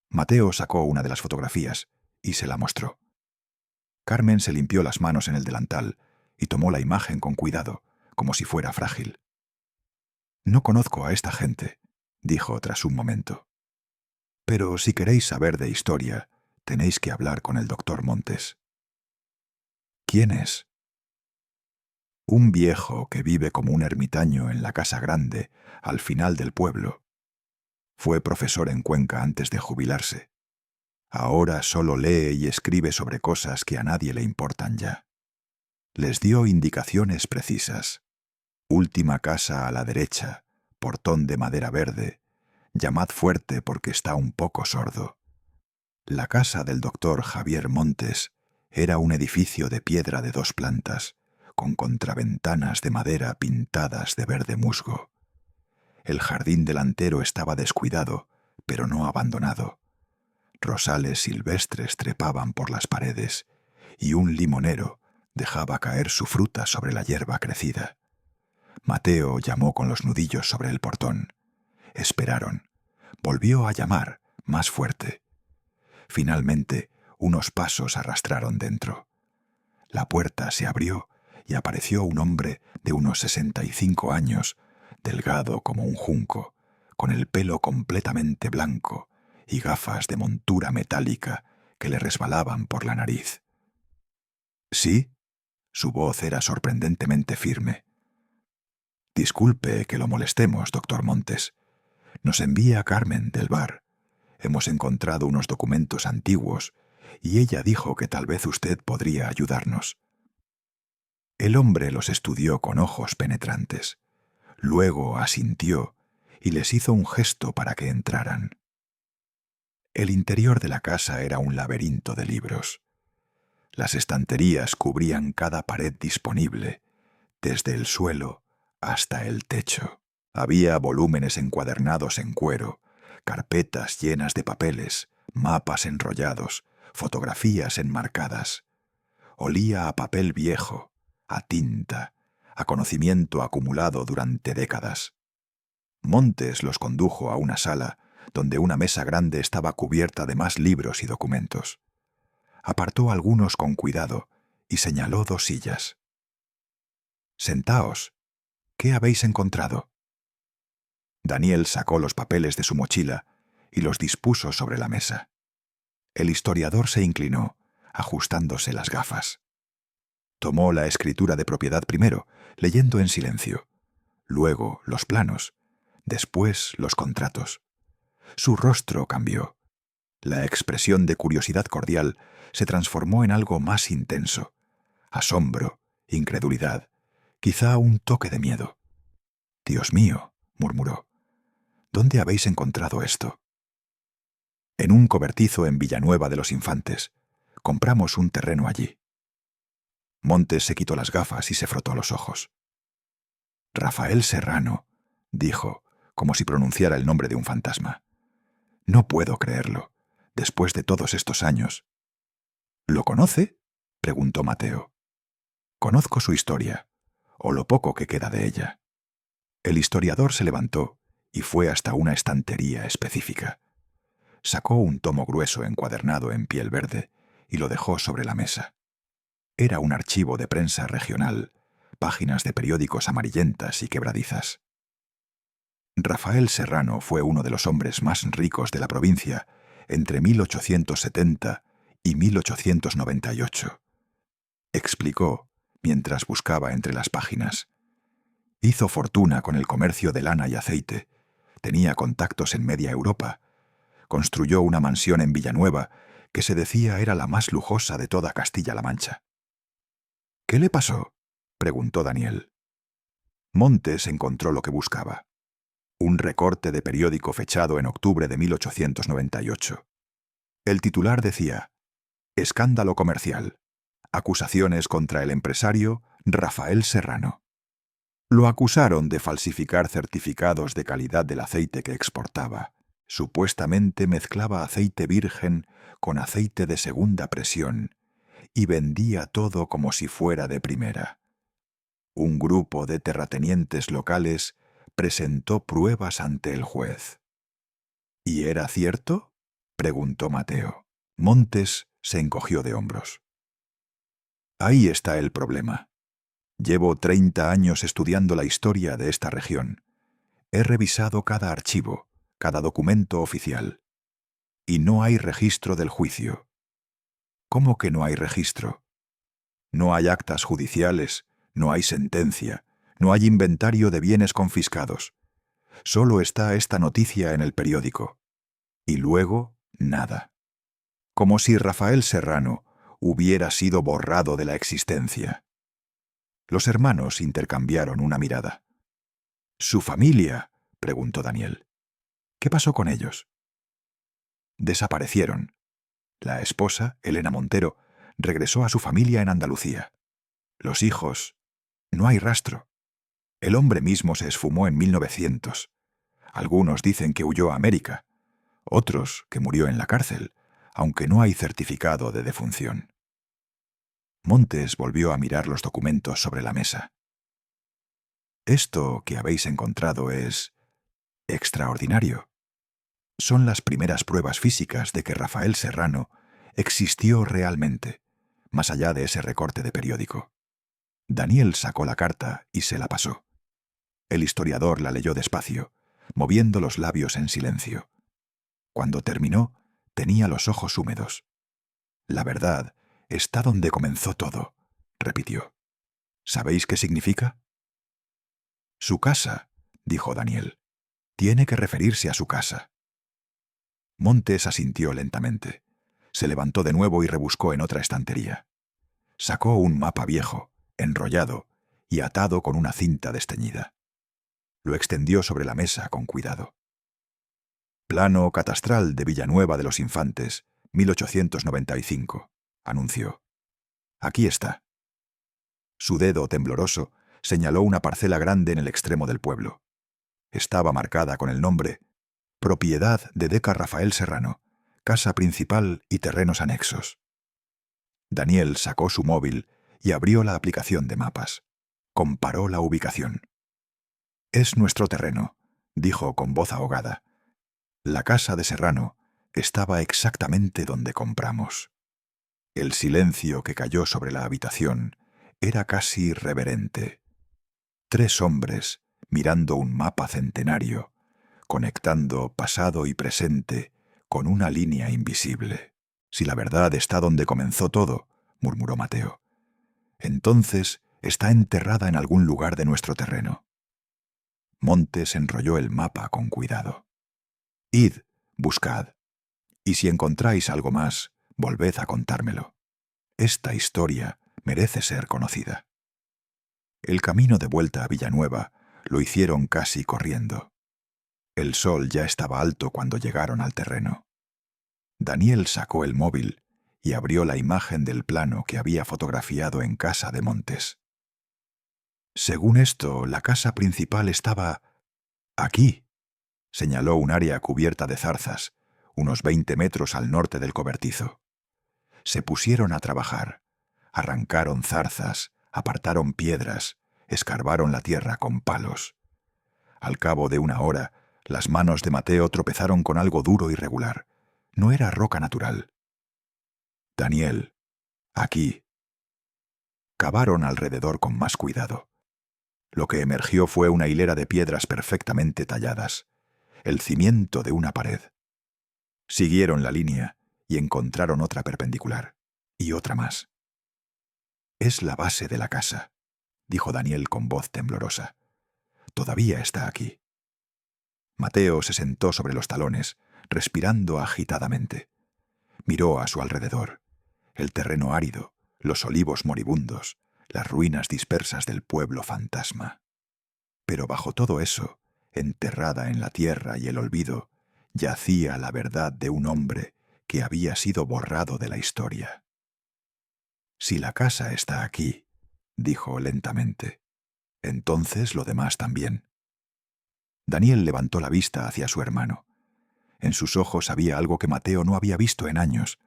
Mateo sacó una de las fotografías y se la mostró. Carmen se limpió las manos en el delantal y tomó la imagen con cuidado, como si fuera frágil. «No conozco a esta gente», dijo tras un momento. «Pero si queréis saber de historia, tenéis que hablar con el doctor Montes». «¿Quién es?». «Un viejo que vive como un ermitaño en la casa grande, al final del pueblo. Fue profesor en Cuenca antes de jubilarse. Ahora solo lee y escribe sobre cosas que a nadie le importan ya. Les dio indicaciones precisas. Última casa a la derecha, portón de madera verde. Llamad fuerte porque está un poco sordo». La casa del doctor Javier Montes era un edificio de piedra de 2 plantas, con contraventanas de madera pintadas de verde musgo. El jardín delantero estaba descuidado, pero no abandonado. Rosales silvestres trepaban por las paredes, y un limonero dejaba caer su fruta sobre la hierba crecida. Mateo llamó con los nudillos sobre el portón. Esperaron. Volvió a llamar, más fuerte. Finalmente, unos pasos arrastraron dentro. La puerta se abrió y apareció un hombre de unos 65 años, delgado como un junco, con el pelo completamente blanco y gafas de montura metálica que le resbalaban por la nariz. «¿Sí?». Su voz era sorprendentemente firme. «Disculpe que lo molestemos, doctor Montes. Nos envía Carmen del bar. Hemos encontrado unos documentos antiguos y ella dijo que tal vez usted podría ayudarnos. El hombre los estudió con ojos penetrantes. Luego asintió y les hizo un gesto para que entraran. El interior de la casa era un laberinto de libros. Las estanterías cubrían cada pared disponible, desde el suelo hasta el techo. Había volúmenes encuadernados en cuero, carpetas llenas de papeles, mapas enrollados, fotografías enmarcadas. Olía a papel viejo, a tinta, a conocimiento acumulado durante décadas. Montes los condujo a una sala donde una mesa grande estaba cubierta de más libros y documentos. Apartó algunos con cuidado y señaló 2 sillas. «Sentaos. ¿Qué habéis encontrado?» Daniel sacó los papeles de su mochila y los dispuso sobre la mesa. El historiador se inclinó, ajustándose las gafas. Tomó la escritura de propiedad primero, leyendo en silencio. Luego los planos. Después los contratos. Su rostro cambió. La expresión de curiosidad cordial se transformó en algo más intenso. Asombro, incredulidad, quizá un toque de miedo. «Dios mío», murmuró, «¿dónde habéis encontrado esto?» «En un cobertizo en Villanueva de los Infantes. Compramos un terreno allí». Montes se quitó las gafas y se frotó los ojos. «Rafael Serrano», dijo, como si pronunciara el nombre de un fantasma. «No puedo creerlo, después de todos estos años». «¿Lo conoce?», preguntó Mateo. «Conozco su historia, o lo poco que queda de ella». El historiador se levantó y fue hasta una estantería específica. Sacó un tomo grueso encuadernado en piel verde y lo dejó sobre la mesa. Era un archivo de prensa regional, páginas de periódicos amarillentas y quebradizas. Rafael Serrano fue uno de los hombres más ricos de la provincia entre 1870 y 1898. Explicó, mientras buscaba entre las páginas. Hizo fortuna con el comercio de lana y aceite. Tenía contactos en media Europa. Construyó una mansión en Villanueva que se decía era la más lujosa de toda Castilla-La Mancha. «¿Qué le pasó?», preguntó Daniel. Montes encontró lo que buscaba. Un recorte de periódico fechado en octubre de 1898. El titular decía: «Escándalo comercial. Acusaciones contra el empresario Rafael Serrano». Lo acusaron de falsificar certificados de calidad del aceite que exportaba. Supuestamente mezclaba aceite virgen con aceite de segunda presión y vendía todo como si fuera de primera. Un grupo de terratenientes locales presentó pruebas ante el juez. «¿Y era cierto?», preguntó Mateo. Montes se encogió de hombros. «Ahí está el problema. Llevo 30 años estudiando la historia de esta región. He revisado cada archivo, cada documento oficial. Y no hay registro del juicio». «¿Cómo que no hay registro?». «No hay actas judiciales, no hay sentencia, no hay inventario de bienes confiscados. Solo está esta noticia en el periódico. Y luego, nada. Como si Rafael Serrano hubiera sido borrado de la existencia». Los hermanos intercambiaron una mirada. «¿Su familia?», preguntó Daniel. «¿Qué pasó con ellos?». «Desaparecieron. La esposa, Elena Montero, regresó a su familia en Andalucía. Los hijos... no hay rastro. El hombre mismo se esfumó en 1900. Algunos dicen que huyó a América. Otros que murió en la cárcel, aunque no hay certificado de defunción». Montes volvió a mirar los documentos sobre la mesa. «Esto que habéis encontrado es extraordinario. Son las primeras pruebas físicas de que Rafael Serrano existió realmente, más allá de ese recorte de periódico». Daniel sacó la carta y se la pasó. El historiador la leyó despacio, moviendo los labios en silencio. Cuando terminó, tenía los ojos húmedos. «La verdad está donde comenzó todo», repitió. «¿Sabéis qué significa?». «Su casa», dijo Daniel, Tiene que referirse a su casa. Montes asintió lentamente. Se levantó de nuevo y rebuscó en otra estantería. Sacó un mapa viejo, enrollado y atado con una cinta desteñida. Lo extendió sobre la mesa con cuidado. Plano catastral de Villanueva de los Infantes, 1895, anunció. Aquí está. Su dedo tembloroso señaló una parcela grande en el extremo del pueblo. Estaba marcada con el nombre Propiedad de Deca Rafael Serrano, casa principal y terrenos anexos. Daniel sacó su móvil y abrió la aplicación de mapas. Comparó la ubicación. «Es nuestro terreno», dijo con voz ahogada. La casa de Serrano estaba exactamente donde compramos. El silencio que cayó sobre la habitación era casi reverente. 3 hombres mirando un mapa centenario, conectando pasado y presente con una línea invisible. «Si la verdad está donde comenzó todo», murmuró Mateo, «entonces está enterrada en algún lugar de nuestro terreno». Montes enrolló el mapa con cuidado. «Id, buscad, y si encontráis algo más, volved a contármelo. Esta historia merece ser conocida». El camino de vuelta a Villanueva lo hicieron casi corriendo. El sol ya estaba alto cuando llegaron al terreno. Daniel sacó el móvil y abrió la imagen del plano que había fotografiado en casa de Montes. «Según esto, la casa principal estaba aquí», señaló un área cubierta de zarzas, unos 20 metros al norte del cobertizo. Se pusieron a trabajar. Arrancaron zarzas, apartaron piedras, escarbaron la tierra con palos. Al cabo de una hora, las manos de Mateo tropezaron con algo duro y regular. No era roca natural. «Daniel, aquí». Cavaron alrededor con más cuidado. Lo que emergió fue una hilera de piedras perfectamente talladas, el cimiento de una pared. Siguieron la línea y encontraron otra perpendicular, y otra más. «Es la base de la casa», dijo Daniel con voz temblorosa. «Todavía está aquí». Mateo se sentó sobre los talones, respirando agitadamente. Miró a su alrededor. El terreno árido, los olivos moribundos, las ruinas dispersas del pueblo fantasma. Pero bajo todo eso, enterrada en la tierra y el olvido, yacía la verdad de un hombre que había sido borrado de la historia. «Si la casa está aquí», dijo lentamente, «entonces lo demás también». Daniel levantó la vista hacia su hermano. En sus ojos había algo que Mateo no había visto en años,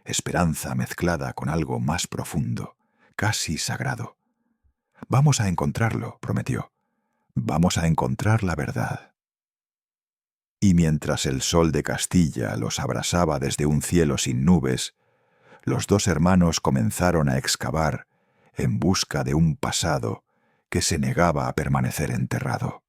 esperanza mezclada con algo más profundo, casi sagrado. «Vamos a encontrarlo», prometió. «Vamos a encontrar la verdad». Y mientras el sol de Castilla los abrasaba desde un cielo sin nubes, los 2 hermanos comenzaron a excavar en busca de un pasado que se negaba a permanecer enterrado.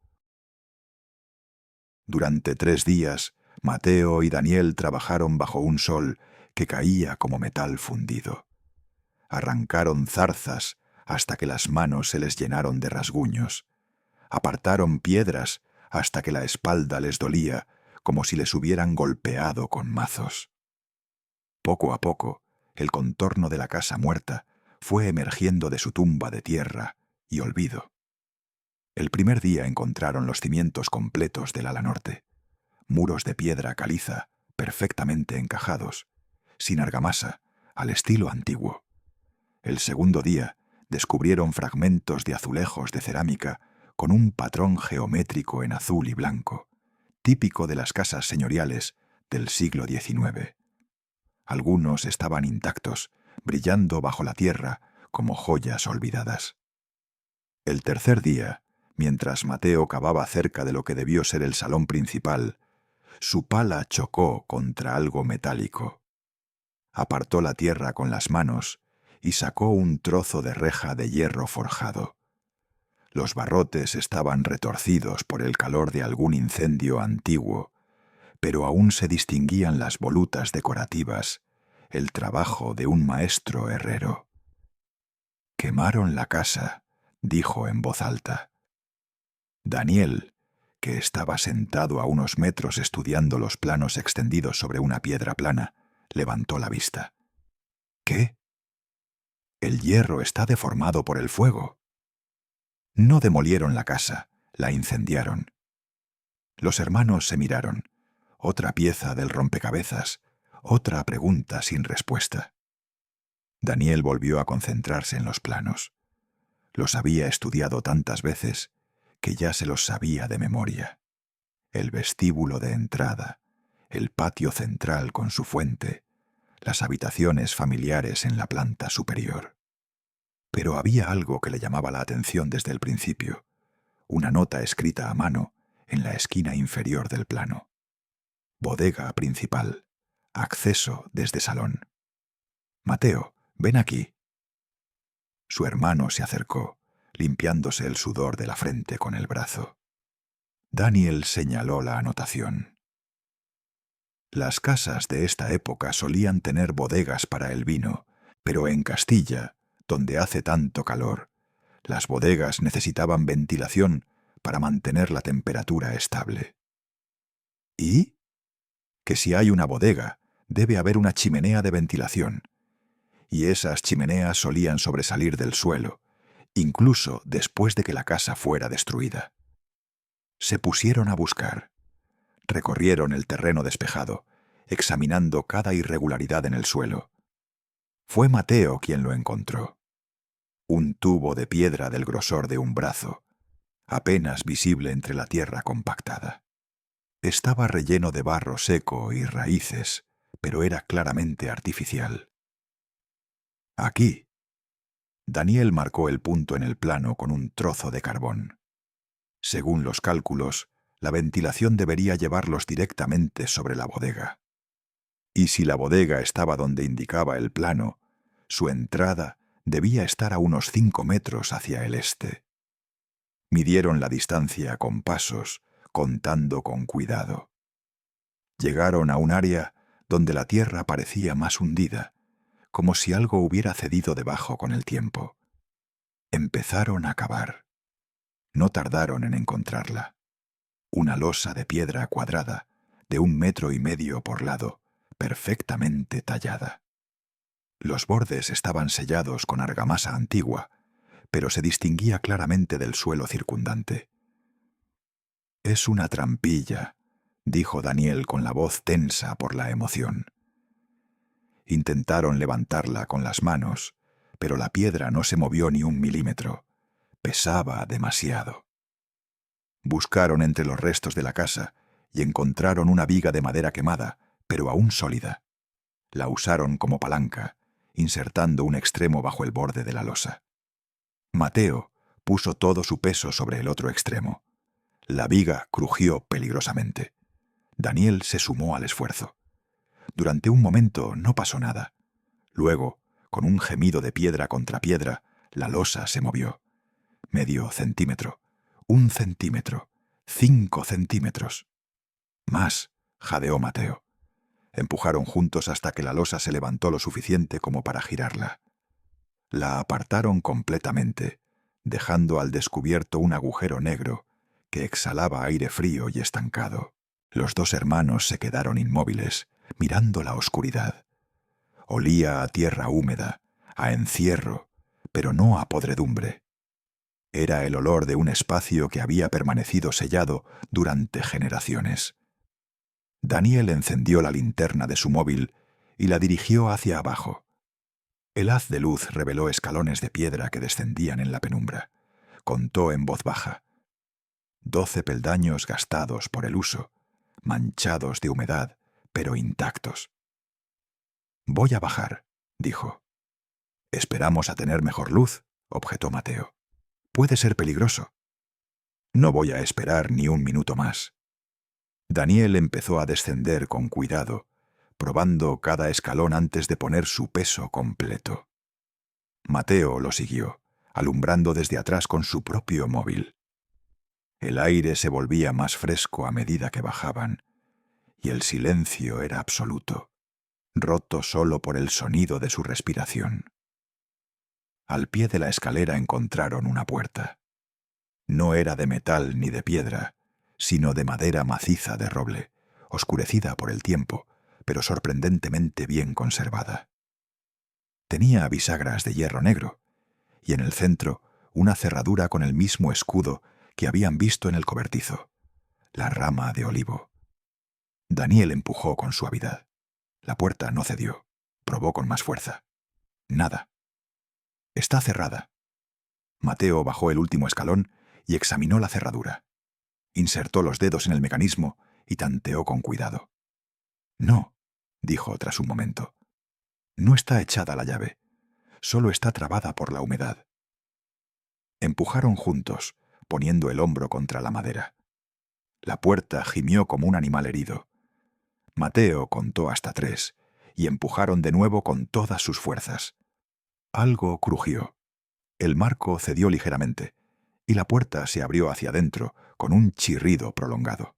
Durante 3 días, Mateo y Daniel trabajaron bajo un sol que caía como metal fundido. Arrancaron zarzas hasta que las manos se les llenaron de rasguños. Apartaron piedras hasta que la espalda les dolía como si les hubieran golpeado con mazos. Poco a poco, el contorno de la casa muerta fue emergiendo de su tumba de tierra y olvido. El primer día encontraron los cimientos completos del ala norte, muros de piedra caliza perfectamente encajados, sin argamasa, al estilo antiguo. El segundo día descubrieron fragmentos de azulejos de cerámica con un patrón geométrico en azul y blanco, típico de las casas señoriales del siglo XIX. Algunos estaban intactos, brillando bajo la tierra como joyas olvidadas. El tercer día, mientras Mateo cavaba cerca de lo que debió ser el salón principal, su pala chocó contra algo metálico. Apartó la tierra con las manos y sacó un trozo de reja de hierro forjado. Los barrotes estaban retorcidos por el calor de algún incendio antiguo, pero aún se distinguían las volutas decorativas, el trabajo de un maestro herrero. «Quemaron la casa», dijo en voz alta. Daniel, que estaba sentado a unos metros estudiando los planos extendidos sobre una piedra plana, levantó la vista. ¿Qué? El hierro está deformado por el fuego. No demolieron la casa, la incendiaron. Los hermanos se miraron. Otra pieza del rompecabezas, otra pregunta sin respuesta. Daniel volvió a concentrarse en los planos. Los había estudiado tantas veces que ya se los sabía de memoria. El vestíbulo de entrada, el patio central con su fuente, las habitaciones familiares en la planta superior. Pero había algo que le llamaba la atención desde el principio, una nota escrita a mano en la esquina inferior del plano. Bodega principal, acceso desde salón. Mateo, ven aquí. Su hermano se acercó, limpiándose el sudor de la frente con el brazo. Daniel señaló la anotación. Las casas de esta época solían tener bodegas para el vino, pero en Castilla, donde hace tanto calor, las bodegas necesitaban ventilación para mantener la temperatura estable. ¿Y? Que si hay una bodega, debe haber una chimenea de ventilación. Y esas chimeneas solían sobresalir del suelo, incluso después de que la casa fuera destruida. Se pusieron a buscar. Recorrieron el terreno despejado, examinando cada irregularidad en el suelo. Fue Mateo quien lo encontró. Un tubo de piedra del grosor de un brazo, apenas visible entre la tierra compactada. Estaba relleno de barro seco y raíces, pero era claramente artificial. Aquí. Daniel marcó el punto en el plano con un trozo de carbón. Según los cálculos, la ventilación debería llevarlos directamente sobre la bodega. Y si la bodega estaba donde indicaba el plano, su entrada debía estar a unos 5 metros hacia el este. Midieron la distancia con pasos, contando con cuidado. Llegaron a un área donde la tierra parecía más hundida, como si algo hubiera cedido debajo con el tiempo. Empezaron a cavar. No tardaron en encontrarla. Una losa de piedra cuadrada, de 1,5 metros por lado, perfectamente tallada. Los bordes estaban sellados con argamasa antigua, pero se distinguía claramente del suelo circundante. «Es una trampilla», dijo Daniel con la voz tensa por la emoción. Intentaron levantarla con las manos, pero la piedra no se movió ni 1 milímetro. Pesaba demasiado. Buscaron entre los restos de la casa y encontraron una viga de madera quemada, pero aún sólida. La usaron como palanca, insertando un extremo bajo el borde de la losa. Mateo puso todo su peso sobre el otro extremo. La viga crujió peligrosamente. Daniel se sumó al esfuerzo. Durante un momento no pasó nada. Luego, con un gemido de piedra contra piedra, la losa se movió. Medio centímetro, 1 centímetro, 5 centímetros. Más, jadeó Mateo. Empujaron juntos hasta que la losa se levantó lo suficiente como para girarla. La apartaron completamente, dejando al descubierto un agujero negro que exhalaba aire frío y estancado. Los 2 hermanos se quedaron inmóviles, mirando la oscuridad. Olía a tierra húmeda, a encierro, pero no a podredumbre. Era el olor de un espacio que había permanecido sellado durante generaciones. Daniel encendió la linterna de su móvil y la dirigió hacia abajo. El haz de luz reveló escalones de piedra que descendían en la penumbra. Contó en voz baja. 12 peldaños gastados por el uso, manchados de humedad, pero intactos. «Voy a bajar», dijo. «Esperamos a tener mejor luz», objetó Mateo. «Puede ser peligroso». «No voy a esperar ni 1 minuto más». Daniel empezó a descender con cuidado, probando cada escalón antes de poner su peso completo. Mateo lo siguió, alumbrando desde atrás con su propio móvil. El aire se volvía más fresco a medida que bajaban, y el silencio era absoluto, roto solo por el sonido de su respiración. Al pie de la escalera encontraron una puerta. No era de metal ni de piedra, sino de madera maciza de roble, oscurecida por el tiempo, pero sorprendentemente bien conservada. Tenía bisagras de hierro negro, y en el centro una cerradura con el mismo escudo que habían visto en el cobertizo, la rama de olivo. Daniel empujó con suavidad. La puerta no cedió. Probó con más fuerza. Nada. Está cerrada. Mateo bajó el último escalón y examinó la cerradura. Insertó los dedos en el mecanismo y tanteó con cuidado. No, dijo tras un momento. No está echada la llave. Solo está trabada por la humedad. Empujaron juntos, poniendo el hombro contra la madera. La puerta gimió como un animal herido. Mateo contó hasta 3 y empujaron de nuevo con todas sus fuerzas. Algo crujió. El marco cedió ligeramente y la puerta se abrió hacia adentro con un chirrido prolongado.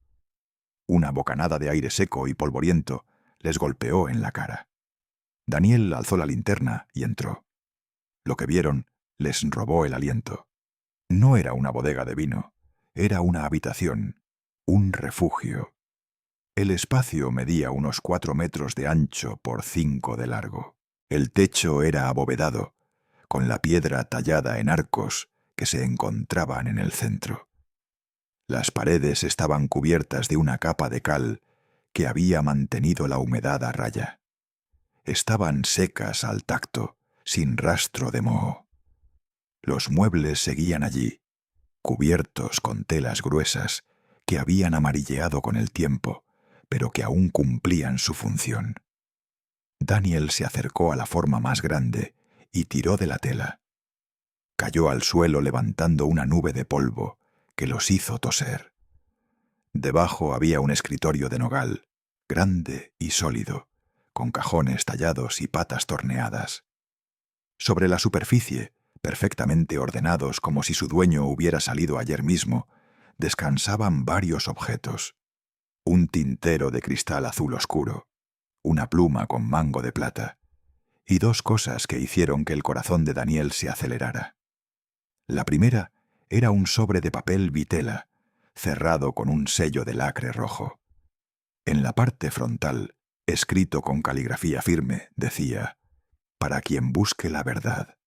Una bocanada de aire seco y polvoriento les golpeó en la cara. Daniel alzó la linterna y entró. Lo que vieron les robó el aliento. No era una bodega de vino, era una habitación, un refugio. El espacio medía unos 4 metros de ancho por 5 de largo. El techo era abovedado, con la piedra tallada en arcos que se encontraban en el centro. Las paredes estaban cubiertas de una capa de cal que había mantenido la humedad a raya. Estaban secas al tacto, sin rastro de moho. Los muebles seguían allí, cubiertos con telas gruesas que habían amarilleado con el tiempo, pero que aún cumplían su función. Daniel se acercó a la forma más grande y tiró de la tela. Cayó al suelo levantando una nube de polvo que los hizo toser. Debajo había un escritorio de nogal, grande y sólido, con cajones tallados y patas torneadas. Sobre la superficie, perfectamente ordenados como si su dueño hubiera salido ayer mismo, descansaban varios objetos. Un tintero de cristal azul oscuro, una pluma con mango de plata, y 2 cosas que hicieron que el corazón de Daniel se acelerara. La primera era un sobre de papel vitela, cerrado con un sello de lacre rojo. En la parte frontal, escrito con caligrafía firme, decía: «Para quien busque la verdad».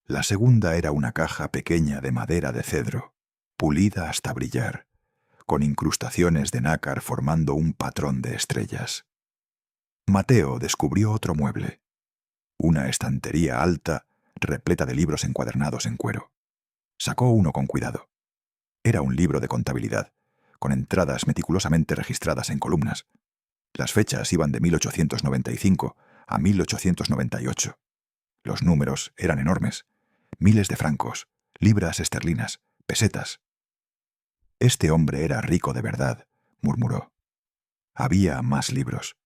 La segunda era una caja pequeña de madera de cedro, pulida hasta brillar, con incrustaciones de nácar formando un patrón de estrellas. Mateo descubrió otro mueble, una estantería alta repleta de libros encuadernados en cuero. Sacó uno con cuidado. Era un libro de contabilidad, con entradas meticulosamente registradas en columnas. Las fechas iban de 1895 a 1898. Los números eran enormes. Miles de francos, libras esterlinas, pesetas. Este hombre era rico de verdad, murmuró. Había más libros.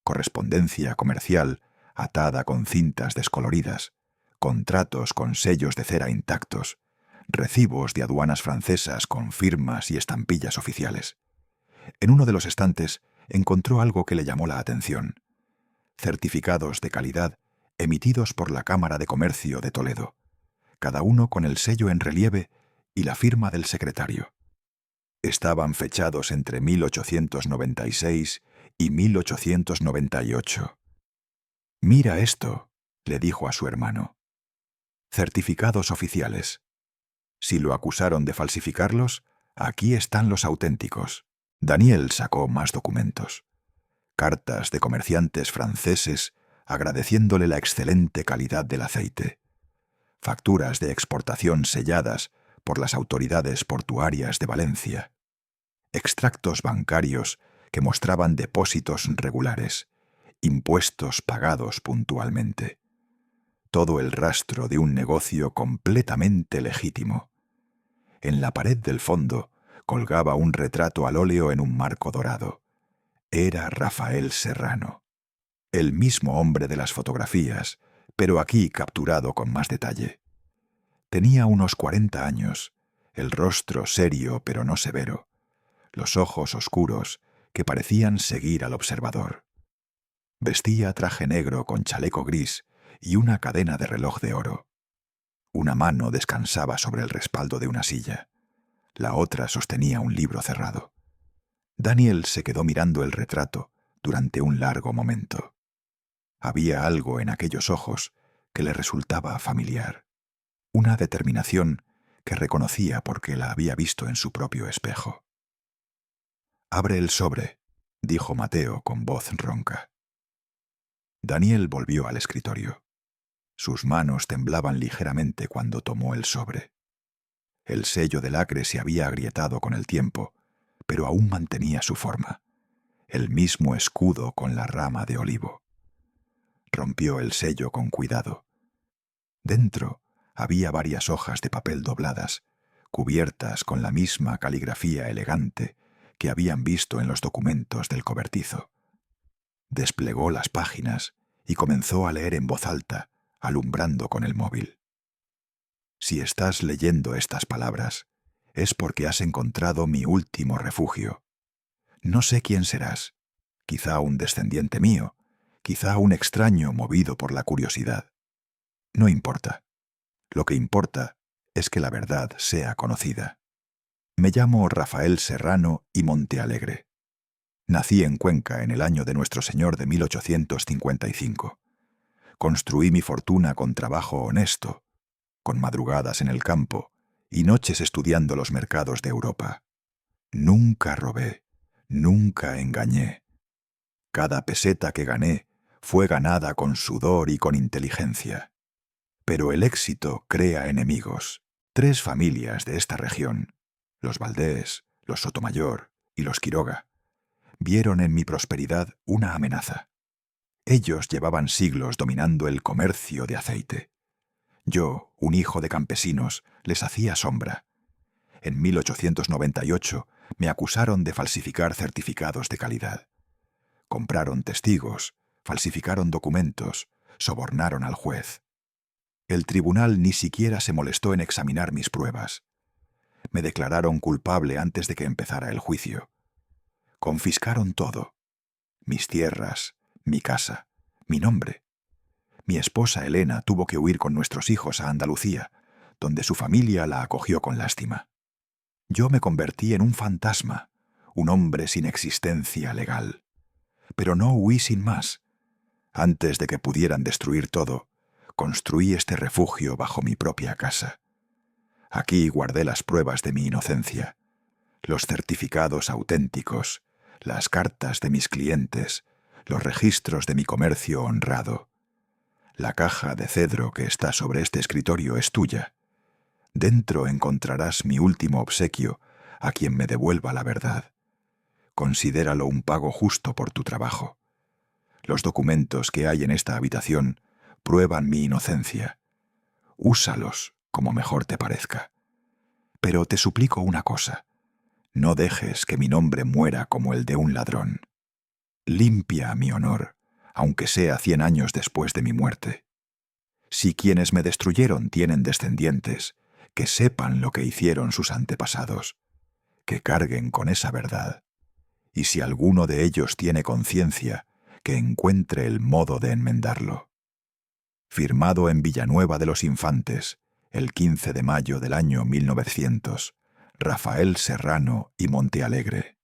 Correspondencia comercial atada con cintas descoloridas, contratos con sellos de cera intactos, recibos de aduanas francesas con firmas y estampillas oficiales. En uno de los estantes encontró algo que le llamó la atención: certificados de calidad emitidos por la Cámara de Comercio de Toledo, cada uno con el sello en relieve y la firma del secretario. Estaban fechados entre 1896 y 1898. «Mira esto», le dijo a su hermano. «Certificados oficiales. Si lo acusaron de falsificarlos, aquí están los auténticos». Daniel sacó más documentos. Cartas de comerciantes franceses agradeciéndole la excelente calidad del aceite. Facturas de exportación selladas por las autoridades portuarias de Valencia. Extractos bancarios que mostraban depósitos regulares, impuestos pagados puntualmente. Todo el rastro de un negocio completamente legítimo. En la pared del fondo colgaba un retrato al óleo en un marco dorado. Era Rafael Serrano, el mismo hombre de las fotografías, pero aquí capturado con más detalle. Tenía unos 40 años, el rostro serio pero no severo, los ojos oscuros que parecían seguir al observador. Vestía traje negro con chaleco gris y una cadena de reloj de oro. Una mano descansaba sobre el respaldo de una silla. La otra sostenía un libro cerrado. Daniel se quedó mirando el retrato durante un largo momento. Había algo en aquellos ojos que le resultaba familiar, una determinación que reconocía porque la había visto en su propio espejo. «Abre el sobre», dijo Mateo con voz ronca. Daniel volvió al escritorio. Sus manos temblaban ligeramente cuando tomó el sobre. El sello de lacre se había agrietado con el tiempo, pero aún mantenía su forma, el mismo escudo con la rama de olivo. Rompió el sello con cuidado. Dentro había varias hojas de papel dobladas, cubiertas con la misma caligrafía elegante que habían visto en los documentos del cobertizo. Desplegó las páginas y comenzó a leer en voz alta, alumbrando con el móvil. Si estás leyendo estas palabras, es porque has encontrado mi último refugio. No sé quién serás, quizá un descendiente mío, quizá un extraño movido por la curiosidad. No importa. Lo que importa es que la verdad sea conocida. Me llamo Rafael Serrano y Montealegre. Nací en Cuenca en el año de Nuestro Señor de 1855. Construí mi fortuna con trabajo honesto, con madrugadas en el campo y noches estudiando los mercados de Europa. Nunca robé, nunca engañé. Cada peseta que gané fue ganada con sudor y con inteligencia. Pero el éxito crea enemigos. 3 familias de esta región, los Valdés, los Sotomayor y los Quiroga, vieron en mi prosperidad una amenaza. Ellos llevaban siglos dominando el comercio de aceite. Yo, un hijo de campesinos, les hacía sombra. En 1898 me acusaron de falsificar certificados de calidad. Compraron testigos, falsificaron documentos, sobornaron al juez. El tribunal ni siquiera se molestó en examinar mis pruebas. Me declararon culpable antes de que empezara el juicio. Confiscaron todo: mis tierras, mi casa, mi nombre. Mi esposa Elena tuvo que huir con nuestros hijos a Andalucía, donde su familia la acogió con lástima. Yo me convertí en un fantasma, un hombre sin existencia legal. Pero no huí sin más. Antes de que pudieran destruir todo, construí este refugio bajo mi propia casa. Aquí guardé las pruebas de mi inocencia, los certificados auténticos, las cartas de mis clientes, los registros de mi comercio honrado. La caja de cedro que está sobre este escritorio es tuya. Dentro encontrarás mi último obsequio a quien me devuelva la verdad. Considéralo un pago justo por tu trabajo. Los documentos que hay en esta habitación prueban mi inocencia. Úsalos como mejor te parezca. Pero te suplico una cosa: no dejes que mi nombre muera como el de un ladrón. Limpia mi honor, aunque sea 100 años después de mi muerte. Si quienes me destruyeron tienen descendientes, que sepan lo que hicieron sus antepasados, que carguen con esa verdad. Y si alguno de ellos tiene conciencia, que encuentre el modo de enmendarlo. Firmado en Villanueva de los Infantes, el 15 de mayo del año 1900, Rafael Serrano y Montealegre.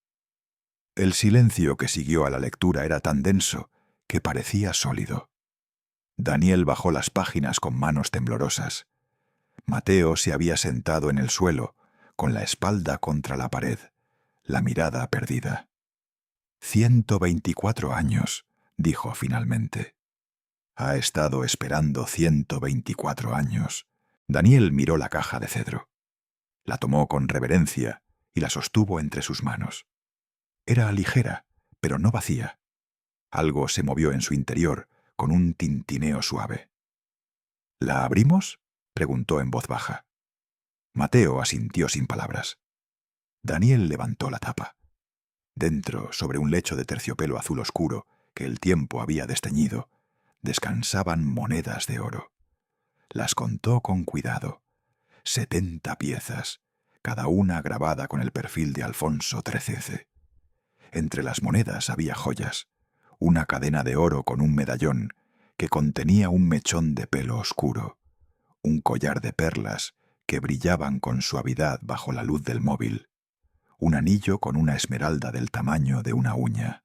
El silencio que siguió a la lectura era tan denso que parecía sólido. Daniel bajó las páginas con manos temblorosas. Mateo se había sentado en el suelo, con la espalda contra la pared, la mirada perdida. 124 años, dijo finalmente. Ha estado esperando 124 años. Daniel miró la caja de cedro. La tomó con reverencia y la sostuvo entre sus manos. Era ligera, pero no vacía. Algo se movió en su interior con un tintineo suave. ¿La abrimos?, preguntó en voz baja. Mateo asintió sin palabras. Daniel levantó la tapa. Dentro, sobre un lecho de terciopelo azul oscuro que el tiempo había desteñido, descansaban monedas de oro. Las contó con cuidado. 70 piezas, cada una grabada con el perfil de Alfonso XIII. Entre las monedas había joyas, una cadena de oro con un medallón que contenía un mechón de pelo oscuro, un collar de perlas que brillaban con suavidad bajo la luz del móvil, un anillo con una esmeralda del tamaño de una uña.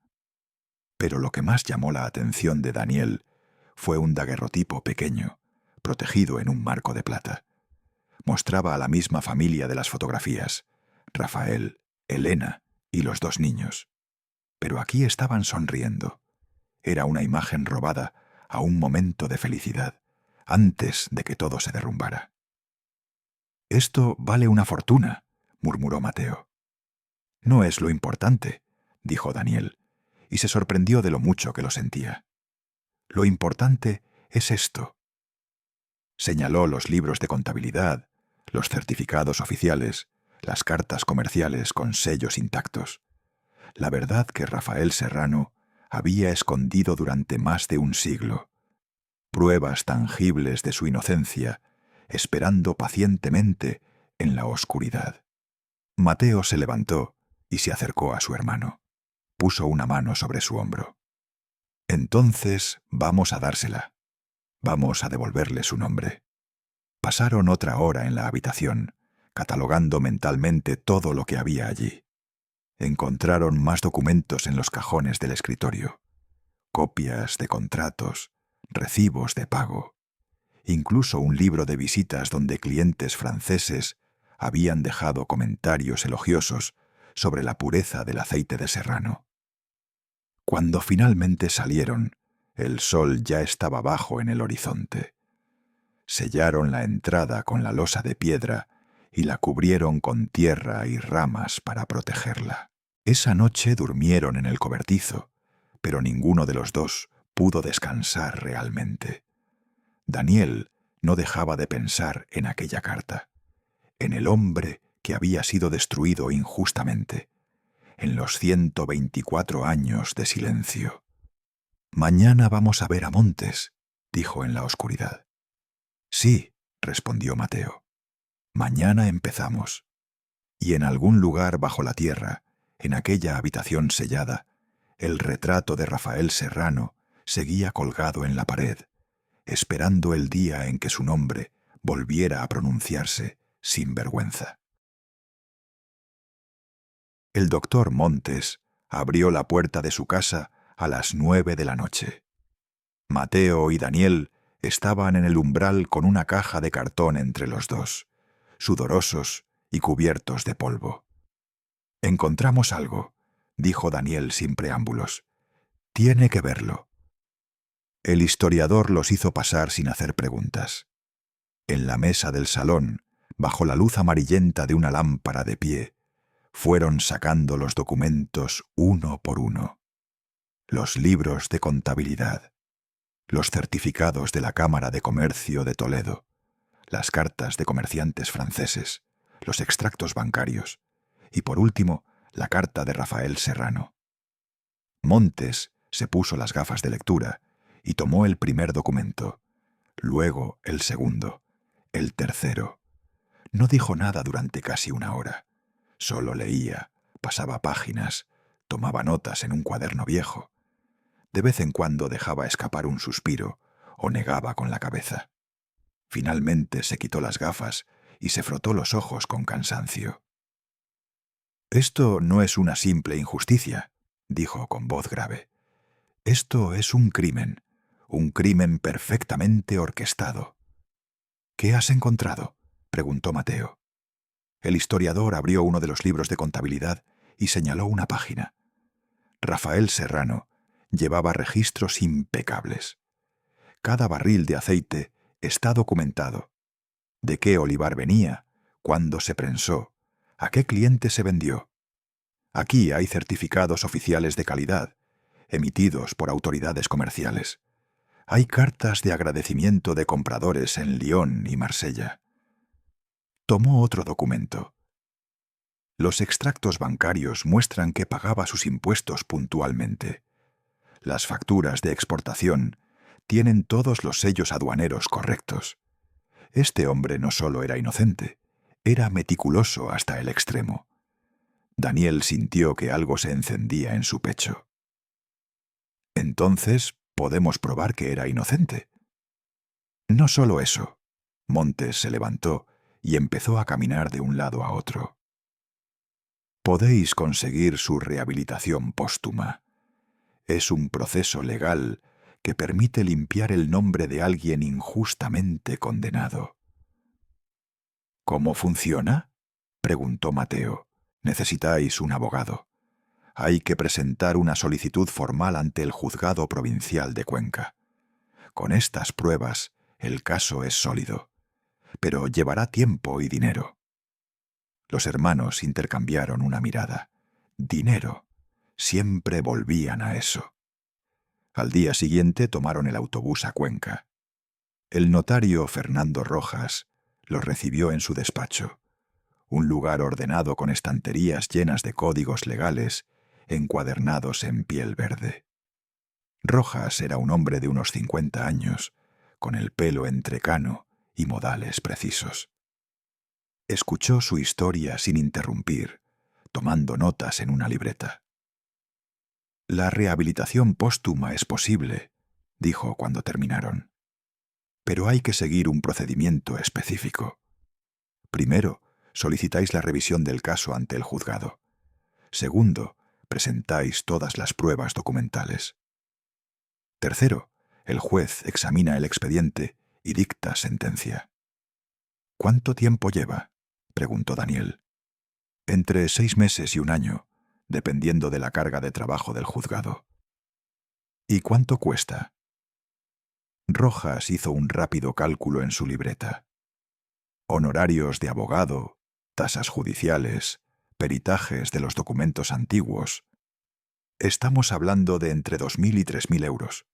Pero lo que más llamó la atención de Daniel fue un daguerrotipo pequeño, protegido en un marco de plata. Mostraba a la misma familia de las fotografías, Rafael, Elena y los 2 niños. Pero aquí estaban sonriendo. Era una imagen robada a un momento de felicidad, antes de que todo se derrumbara. «Esto vale una fortuna», murmuró Mateo. «No es lo importante», dijo Daniel, y se sorprendió de lo mucho que lo sentía. «Lo importante es esto». Señaló los libros de contabilidad, los certificados oficiales, las cartas comerciales con sellos intactos. La verdad que Rafael Serrano había escondido durante más de un siglo. Pruebas tangibles de su inocencia, esperando pacientemente en la oscuridad. Mateo se levantó y se acercó a su hermano. Puso una mano sobre su hombro. «Entonces vamos a dársela. Vamos a devolverle su nombre». Pasaron otra hora en la habitación, catalogando mentalmente todo lo que había allí. Encontraron más documentos en los cajones del escritorio, copias de contratos, recibos de pago, incluso un libro de visitas donde clientes franceses habían dejado comentarios elogiosos sobre la pureza del aceite de serrano. Cuando finalmente salieron, el sol ya estaba bajo en el horizonte. Sellaron la entrada con la losa de piedra y la cubrieron con tierra y ramas para protegerla. Esa noche durmieron en el cobertizo, pero ninguno de los dos pudo descansar realmente. Daniel no dejaba de pensar en aquella carta, en el hombre que había sido destruido injustamente, en los 124 años de silencio. «Mañana vamos a ver a Montes», dijo en la oscuridad. «Sí», respondió Mateo. «Mañana empezamos». Y en algún lugar bajo la tierra, en aquella habitación sellada, el retrato de Rafael Serrano seguía colgado en la pared, esperando el día en que su nombre volviera a pronunciarse sin vergüenza. El doctor Montes abrió la puerta de su casa a las 9 de la noche. Mateo y Daniel estaban en el umbral con una caja de cartón entre los dos, sudorosos y cubiertos de polvo. «Encontramos algo», dijo Daniel sin preámbulos. «Tiene que verlo». El historiador los hizo pasar sin hacer preguntas. En la mesa del salón, bajo la luz amarillenta de una lámpara de pie, fueron sacando los documentos uno por uno. Los libros de contabilidad, los certificados de la Cámara de Comercio de Toledo, las cartas de comerciantes franceses, los extractos bancarios y, por último, la carta de Rafael Serrano. Montes se puso las gafas de lectura y tomó el primer documento, luego el segundo, el tercero. No dijo nada durante casi una hora. Solo leía, pasaba páginas, tomaba notas en un cuaderno viejo. De vez en cuando dejaba escapar un suspiro o negaba con la cabeza. Finalmente se quitó las gafas y se frotó los ojos con cansancio. «Esto no es una simple injusticia», dijo con voz grave. «Esto es un crimen perfectamente orquestado». «¿Qué has encontrado?», preguntó Mateo. El historiador abrió uno de los libros de contabilidad y señaló una página. Rafael Serrano llevaba registros impecables. Cada barril de aceite está documentado. De qué olivar venía, cuándo se prensó, a qué cliente se vendió. Aquí hay certificados oficiales de calidad, emitidos por autoridades comerciales. Hay cartas de agradecimiento de compradores en Lyon y Marsella. Tomó otro documento. Los extractos bancarios muestran que pagaba sus impuestos puntualmente. Las facturas de exportación tienen todos los sellos aduaneros correctos. Este hombre no solo era inocente, era meticuloso hasta el extremo. Daniel sintió que algo se encendía en su pecho. «Entonces, podemos probar que era inocente». «No solo eso». Montes se levantó y empezó a caminar de un lado a otro. Podéis conseguir su rehabilitación póstuma. Es un proceso legal que permite limpiar el nombre de alguien injustamente condenado. ¿Cómo funciona?, preguntó Mateo. Necesitáis un abogado. Hay que presentar una solicitud formal ante el Juzgado Provincial de Cuenca. Con estas pruebas, el caso es sólido, pero llevará tiempo y dinero. Los hermanos intercambiaron una mirada. Dinero. Siempre volvían a eso. Al día siguiente tomaron el autobús a Cuenca. El notario Fernando Rojas los recibió en su despacho, un lugar ordenado con estanterías llenas de códigos legales encuadernados en piel verde. Rojas era un hombre de unos 50 años, con el pelo entrecano y modales precisos. Escuchó su historia sin interrumpir, tomando notas en una libreta. La rehabilitación póstuma es posible, dijo cuando terminaron. Pero hay que seguir un procedimiento específico. Primero, solicitáis la revisión del caso ante el juzgado. Segundo, presentáis todas las pruebas documentales. Tercero, el juez examina el expediente y dicta sentencia. ¿Cuánto tiempo lleva?, preguntó Daniel. Entre 6 meses y 1 año, dependiendo de la carga de trabajo del juzgado. ¿Y cuánto cuesta? Rojas hizo un rápido cálculo en su libreta. Honorarios de abogado, tasas judiciales, peritajes de los documentos antiguos. Estamos hablando de entre 2.000 y 3.000 euros.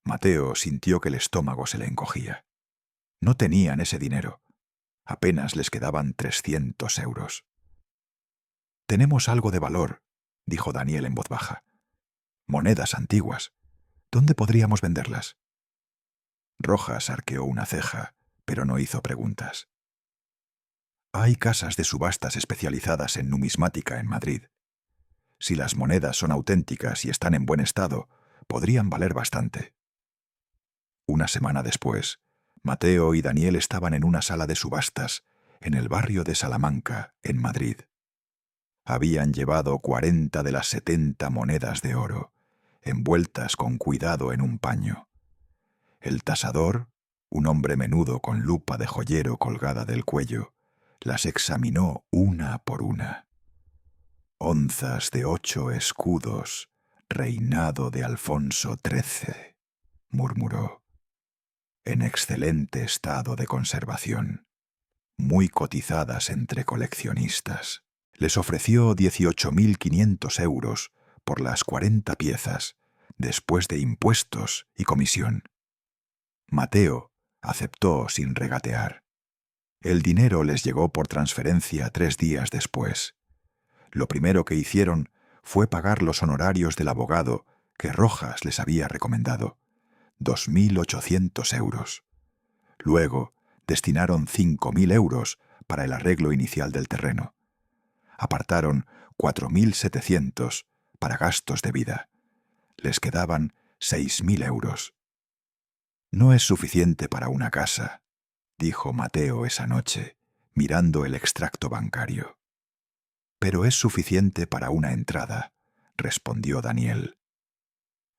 Mateo sintió que el estómago se le encogía. No tenían ese dinero. Apenas les quedaban 300 euros. Tenemos algo de valor, dijo Daniel en voz baja. Monedas antiguas. ¿Dónde podríamos venderlas? Rojas arqueó una ceja, pero no hizo preguntas. Hay casas de subastas especializadas en numismática en Madrid. Si las monedas son auténticas y están en buen estado, podrían valer bastante. Una semana después, Mateo y Daniel estaban en una sala de subastas, en el barrio de Salamanca, en Madrid. Habían llevado 40 de las 70 monedas de oro, envueltas con cuidado en un paño. El tasador, un hombre menudo con lupa de joyero colgada del cuello, las examinó una por una. Onzas de 8 escudos, reinado de Alfonso XIII, murmuró. En excelente estado de conservación, muy cotizadas entre coleccionistas. Les ofreció 18.500 euros por las 40 piezas, después de impuestos y comisión. Mateo aceptó sin regatear. El dinero les llegó por transferencia 3 días después. Lo primero que hicieron fue pagar los honorarios del abogado que Rojas les había recomendado, 2.800 euros. Luego destinaron 5.000 euros para el arreglo inicial del terreno. Apartaron 4.700 para gastos de vida. Les quedaban 6.000 euros. No es suficiente para una casa, dijo Mateo esa noche, mirando el extracto bancario. Pero es suficiente para una entrada, respondió Daniel.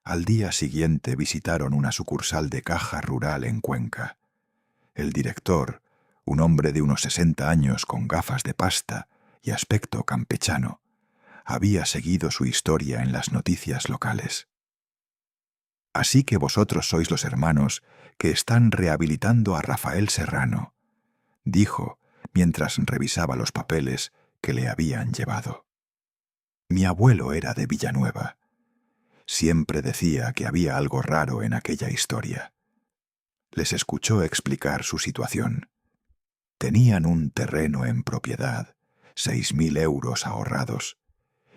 Al día siguiente visitaron una sucursal de Caja Rural en Cuenca. El director, un hombre de unos 60 años con gafas de pasta y aspecto campechano, había seguido su historia en las noticias locales. Así que vosotros sois los hermanos que están rehabilitando a Rafael Serrano, dijo mientras revisaba los papeles que le habían llevado. Mi abuelo era de Villanueva. Siempre decía que había algo raro en aquella historia. Les escuchó explicar su situación. Tenían un terreno en propiedad, 6.000 euros ahorrados,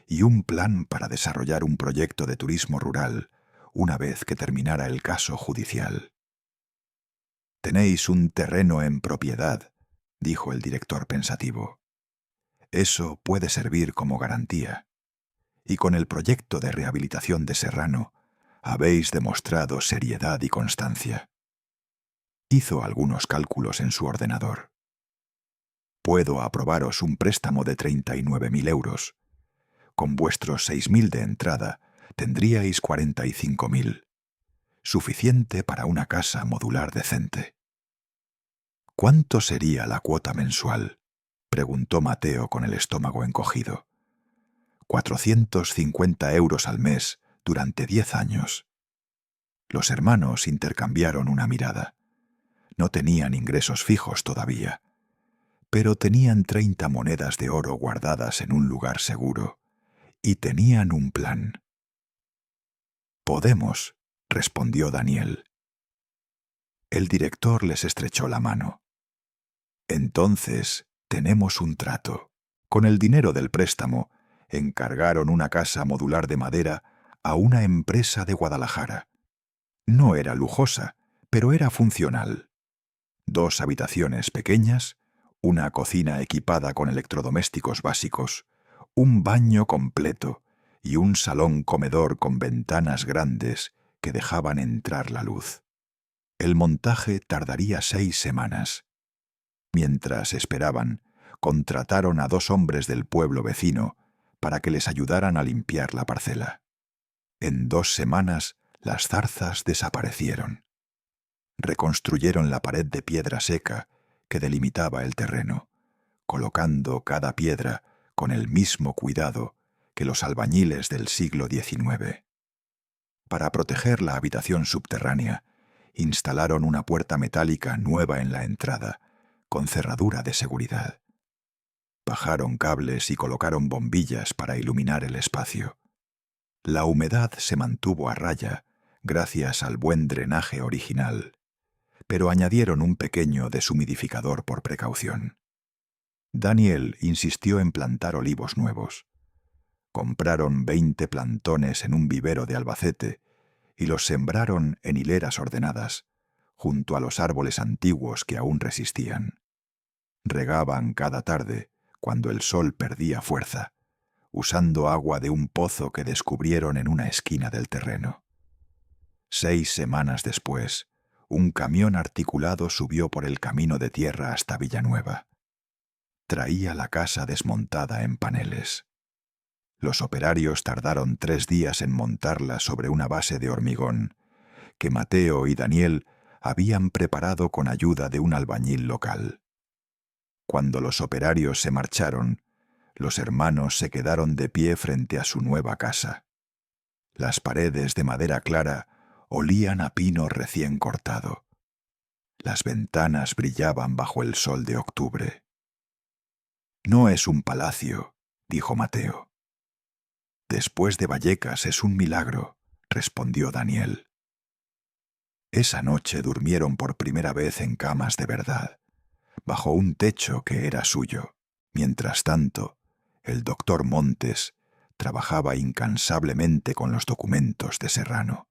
y un plan para desarrollar un proyecto de turismo rural una vez que terminara el caso judicial. Tenéis un terreno en propiedad, dijo el director pensativo. Eso puede servir como garantía. Y con el proyecto de rehabilitación de Serrano habéis demostrado seriedad y constancia. Hizo algunos cálculos en su ordenador. puedo aprobaros un préstamo de 39.000 euros. Con vuestros 6.000 de entrada tendríais 45.000. Suficiente para una casa modular decente. ¿Cuánto sería la cuota mensual?, preguntó Mateo con el estómago encogido. 450 euros al mes durante 10 años. Los hermanos intercambiaron una mirada. No tenían ingresos fijos todavía, pero tenían 30 monedas de oro guardadas en un lugar seguro, y tenían un plan. «Podemos», respondió Daniel. El director les estrechó la mano. «Entonces, tenemos un trato. Con el dinero del préstamo, encargaron una casa modular de madera a una empresa de Guadalajara. No era lujosa, pero era funcional. 2 habitaciones pequeñas, una cocina equipada con electrodomésticos básicos, un baño completo y un salón comedor con ventanas grandes que dejaban entrar la luz. El montaje tardaría 6 semanas. Mientras esperaban, contrataron a 2 hombres del pueblo vecino para que les ayudaran a limpiar la parcela. En 2 semanas, las zarzas desaparecieron. Reconstruyeron la pared de piedra seca que delimitaba el terreno, colocando cada piedra con el mismo cuidado que los albañiles del siglo XIX. Para proteger la habitación subterránea, instalaron una puerta metálica nueva en la entrada, con cerradura de seguridad. Bajaron cables y colocaron bombillas para iluminar el espacio. La humedad se mantuvo a raya gracias al buen drenaje original, pero añadieron un pequeño deshumidificador por precaución. Daniel insistió en plantar olivos nuevos. Compraron 20 plantones en un vivero de Albacete y los sembraron en hileras ordenadas, junto a los árboles antiguos que aún resistían. Regaban cada tarde, cuando el sol perdía fuerza, usando agua de un pozo que descubrieron en una esquina del terreno. 6 semanas después, un camión articulado subió por el camino de tierra hasta Villanueva. Traía la casa desmontada en paneles. Los operarios tardaron 3 días en montarla sobre una base de hormigón que Mateo y Daniel habían preparado con ayuda de un albañil local. Cuando los operarios se marcharon, los hermanos se quedaron de pie frente a su nueva casa. Las paredes de madera clara olían a pino recién cortado. Las ventanas brillaban bajo el sol de octubre. «No es un palacio», dijo Mateo. «Después de Vallecas es un milagro», respondió Daniel. Esa noche durmieron por primera vez en camas de verdad, bajo un techo que era suyo. Mientras tanto, el doctor Montes trabajaba incansablemente con los documentos de Serrano.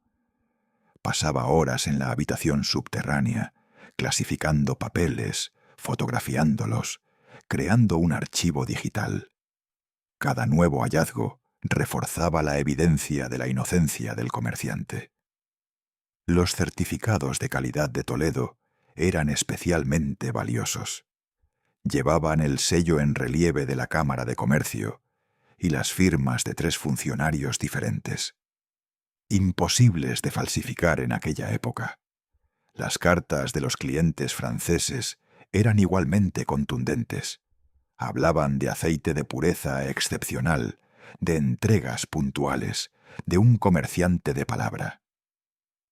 Pasaba horas en la habitación subterránea, clasificando papeles, fotografiándolos, creando un archivo digital. Cada nuevo hallazgo reforzaba la evidencia de la inocencia del comerciante. Los certificados de calidad de Toledo eran especialmente valiosos. Llevaban el sello en relieve de la Cámara de Comercio y las firmas de 3 funcionarios diferentes. Imposibles de falsificar en aquella época. Las cartas de los clientes franceses eran igualmente contundentes. Hablaban de aceite de pureza excepcional, de entregas puntuales, de un comerciante de palabra.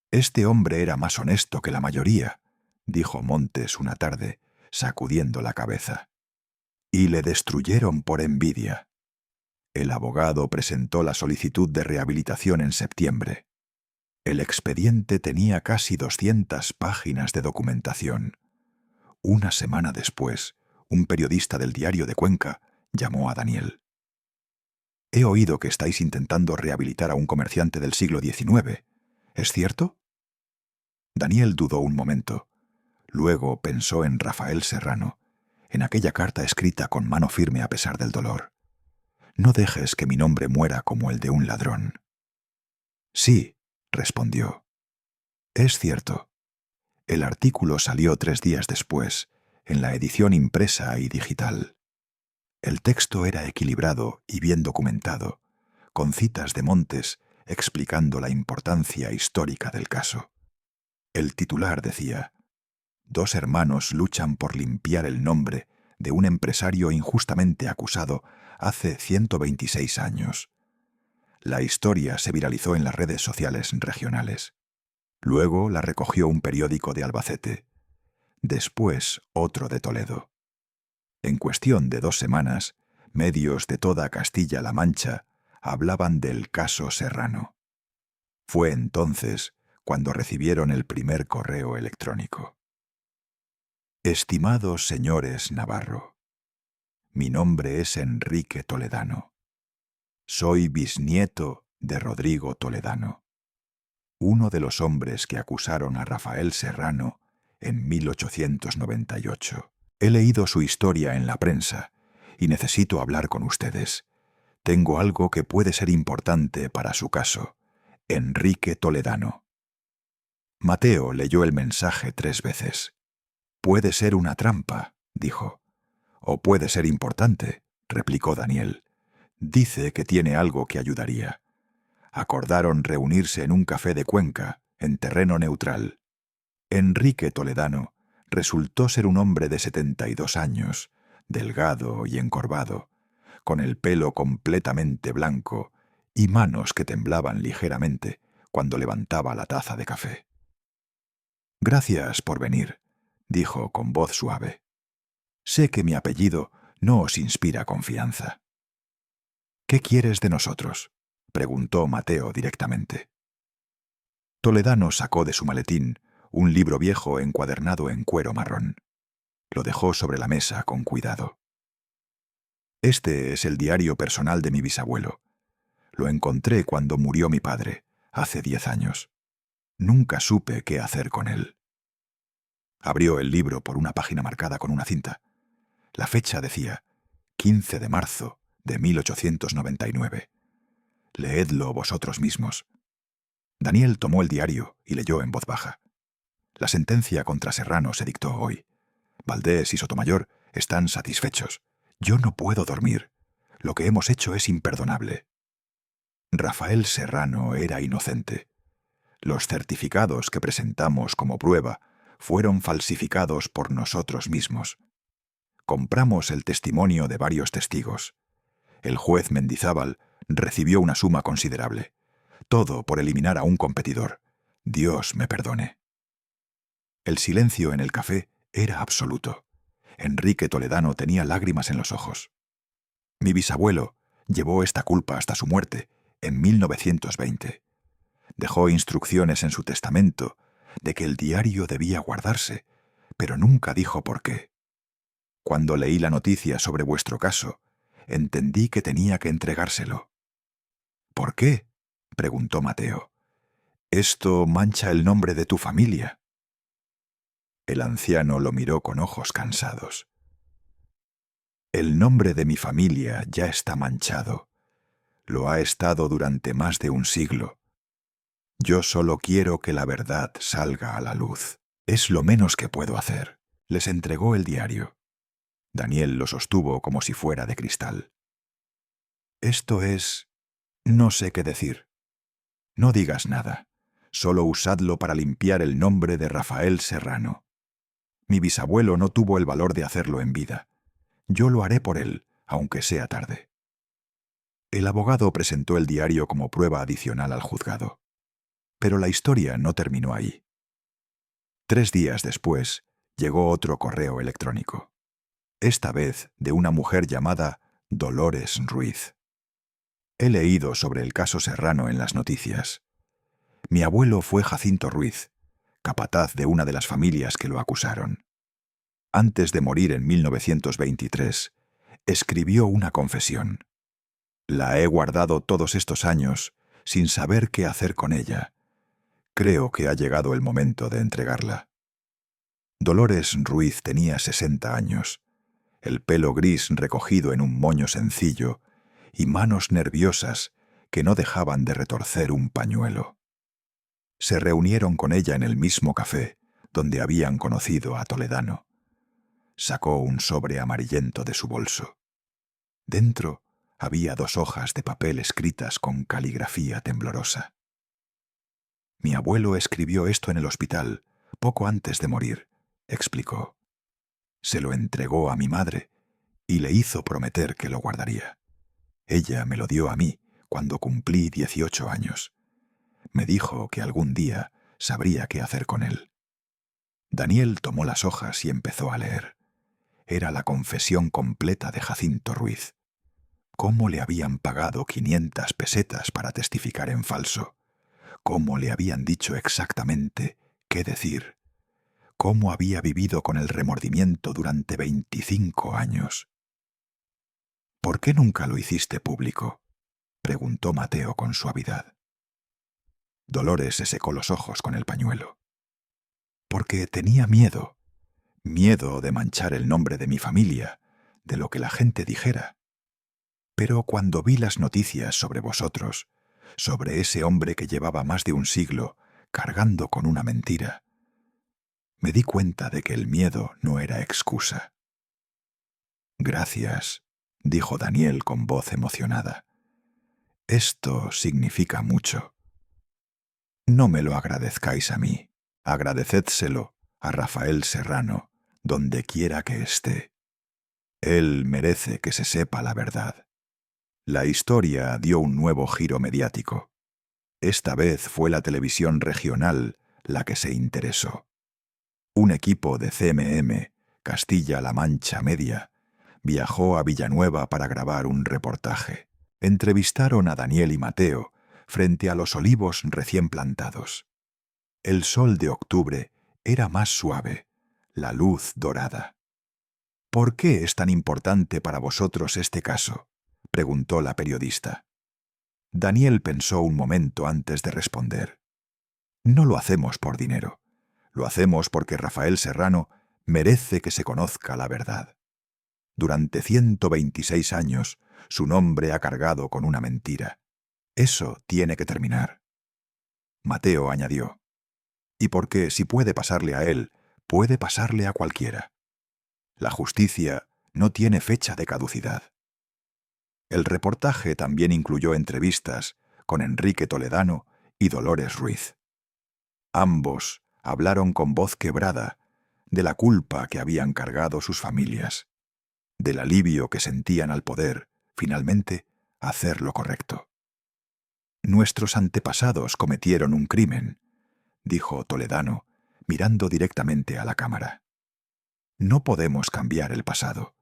«Este hombre era más honesto que la mayoría», dijo Montes una tarde, sacudiendo la cabeza. «Y le destruyeron por envidia». El abogado presentó la solicitud de rehabilitación en septiembre. El expediente tenía casi 200 páginas de documentación. Una semana después, un periodista del Diario de Cuenca llamó a Daniel. «He oído que estáis intentando rehabilitar a un comerciante del siglo XIX. ¿Es cierto?» Daniel dudó un momento. Luego pensó en Rafael Serrano, en aquella carta escrita con mano firme a pesar del dolor. «No dejes que mi nombre muera como el de un ladrón». «Sí», respondió. «Es cierto. El artículo salió 3 días después, en la edición impresa y digital. El texto era equilibrado y bien documentado, con citas de Montes explicando la importancia histórica del caso. El titular decía: «Dos hermanos luchan por limpiar el nombre de un empresario injustamente acusado hace 126 años». La historia se viralizó en las redes sociales regionales. Luego la recogió un periódico de Albacete. Después otro de Toledo. En cuestión de 2 semanas, medios de toda Castilla-La Mancha hablaban del caso Serrano. Fue entonces cuando recibieron el primer correo electrónico. Estimados señores Navarro, mi nombre es Enrique Toledano. Soy bisnieto de Rodrigo Toledano, uno de los hombres que acusaron a Rafael Serrano en 1898. He leído su historia en la prensa y necesito hablar con ustedes. Tengo algo que puede ser importante para su caso. Enrique Toledano. Mateo leyó el mensaje 3 veces. «Puede ser una trampa», dijo. «O puede ser importante», replicó Daniel. «Dice que tiene algo que ayudaría». Acordaron reunirse en un café de Cuenca, en terreno neutral. Enrique Toledano resultó ser un hombre de 72 años, delgado y encorvado, con el pelo completamente blanco y manos que temblaban ligeramente cuando levantaba la taza de café. «Gracias por venir», dijo con voz suave. «Sé que mi apellido no os inspira confianza». «¿Qué quieres de nosotros?», preguntó Mateo directamente. Toledano sacó de su maletín un libro viejo encuadernado en cuero marrón. Lo dejó sobre la mesa con cuidado. «Este es el diario personal de mi bisabuelo. Lo encontré cuando murió mi padre, hace 10 años. Nunca supe qué hacer con él». Abrió el libro por una página marcada con una cinta. La fecha decía 15 de marzo de 1899. Leedlo vosotros mismos. Daniel tomó el diario y leyó en voz baja. La sentencia contra Serrano se dictó hoy. Valdés y Sotomayor están satisfechos. Yo no puedo dormir. Lo que hemos hecho es imperdonable. Rafael Serrano era inocente. Los certificados que presentamos como prueba fueron falsificados por nosotros mismos. Compramos el testimonio de varios testigos. El juez Mendizábal recibió una suma considerable. Todo por eliminar a un competidor. Dios me perdone. El silencio en el café era absoluto. Enrique Toledano tenía lágrimas en los ojos. Mi bisabuelo llevó esta culpa hasta su muerte, en 1920. Dejó instrucciones en su testamento de que el diario debía guardarse, pero nunca dijo por qué. Cuando leí la noticia sobre vuestro caso, entendí que tenía que entregárselo. «¿Por qué?», preguntó Mateo. «Esto mancha el nombre de tu familia». El anciano lo miró con ojos cansados. «El nombre de mi familia ya está manchado. Lo ha estado durante más de un siglo. Yo solo quiero que la verdad salga a la luz. Es lo menos que puedo hacer». Les entregó el diario. Daniel lo sostuvo como si fuera de cristal. «Esto es... no sé qué decir. No digas nada. Solo usadlo para limpiar el nombre de Rafael Serrano. Mi bisabuelo no tuvo el valor de hacerlo en vida. Yo lo haré por él, aunque sea tarde». El abogado presentó el diario como prueba adicional al juzgado. Pero la historia no terminó ahí. 3 días después, llegó otro correo electrónico. Esta vez de una mujer llamada Dolores Ruiz. «He leído sobre el caso Serrano en las noticias. Mi abuelo fue Jacinto Ruiz, capataz de una de las familias que lo acusaron. Antes de morir en 1923, escribió una confesión. La he guardado todos estos años sin saber qué hacer con ella. Creo que ha llegado el momento de entregarla». Dolores Ruiz tenía 60 años, el pelo gris recogido en un moño sencillo y manos nerviosas que no dejaban de retorcer un pañuelo. Se reunieron con ella en el mismo café donde habían conocido a Toledano. Sacó un sobre amarillento de su bolso. Dentro había 2 hojas de papel escritas con caligrafía temblorosa. Mi abuelo escribió esto en el hospital, poco antes de morir, explicó. Se lo entregó a mi madre y le hizo prometer que lo guardaría. Ella me lo dio a mí cuando cumplí 18 años. Me dijo que algún día sabría qué hacer con él. Daniel tomó las hojas y empezó a leer. Era la confesión completa de Jacinto Ruiz. ¿Cómo le habían pagado 500 pesetas para testificar en falso? ¿Cómo le habían dicho exactamente qué decir? ¿Cómo había vivido con el remordimiento durante 25 años? ¿Por qué nunca lo hiciste público?, preguntó Mateo con suavidad. Dolores se secó los ojos con el pañuelo. Porque tenía miedo de manchar el nombre de mi familia, de lo que la gente dijera. Pero cuando vi las noticias sobre vosotros, sobre ese hombre que llevaba más de un siglo cargando con una mentira, me di cuenta de que el miedo no era excusa. Gracias, dijo Daniel con voz emocionada. Esto significa mucho. No me lo agradezcáis a mí, agradecédselo a Rafael Serrano, donde quiera que esté. Él merece que se sepa la verdad. La historia dio un nuevo giro mediático. Esta vez fue la televisión regional la que se interesó. Un equipo de CMM, Castilla-La Mancha Media, viajó a Villanueva para grabar un reportaje. Entrevistaron a Daniel y Mateo frente a los olivos recién plantados. El sol de octubre era más suave, la luz dorada. ¿Por qué es tan importante para vosotros este caso?, preguntó la periodista. Daniel pensó un momento antes de responder. No lo hacemos por dinero. Lo hacemos porque Rafael Serrano merece que se conozca la verdad. Durante 126 años, su nombre ha cargado con una mentira. Eso tiene que terminar. Mateo añadió. Y porque si puede pasarle a él, puede pasarle a cualquiera. La justicia no tiene fecha de caducidad. El reportaje también incluyó entrevistas con Enrique Toledano y Dolores Ruiz. Ambos hablaron con voz quebrada de la culpa que habían cargado sus familias, del alivio que sentían al poder, finalmente, hacer lo correcto. Nuestros antepasados cometieron un crimen, dijo Toledano, mirando directamente a la cámara. No podemos cambiar el pasado,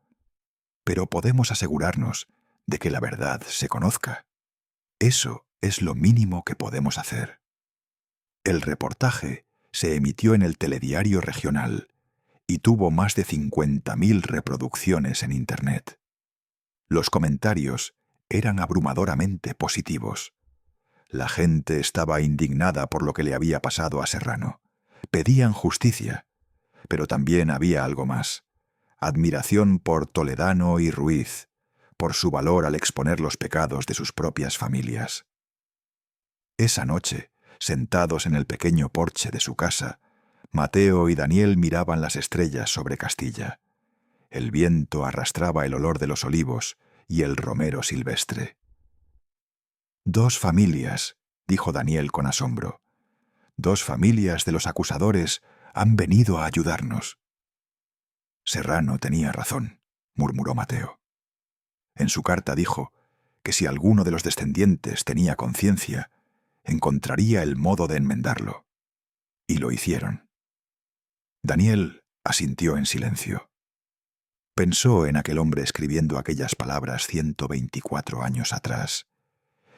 pero podemos asegurarnos de que la verdad se conozca. Eso es lo mínimo que podemos hacer. El reportaje se emitió en el telediario regional y tuvo más de 50.000 reproducciones en Internet. Los comentarios eran abrumadoramente positivos. La gente estaba indignada por lo que le había pasado a Serrano. Pedían justicia, pero también había algo más. Admiración por Toledano y Ruiz, por su valor al exponer los pecados de sus propias familias. Esa noche, sentados en el pequeño porche de su casa, Mateo y Daniel miraban las estrellas sobre Castilla. El viento arrastraba el olor de los olivos y el romero silvestre. 2 familias, dijo Daniel con asombro. 2 familias de los acusadores han venido a ayudarnos. Serrano tenía razón, murmuró Mateo. En su carta dijo que si alguno de los descendientes tenía conciencia, encontraría el modo de enmendarlo. Y lo hicieron. Daniel asintió en silencio. Pensó en aquel hombre escribiendo aquellas palabras 124 años atrás,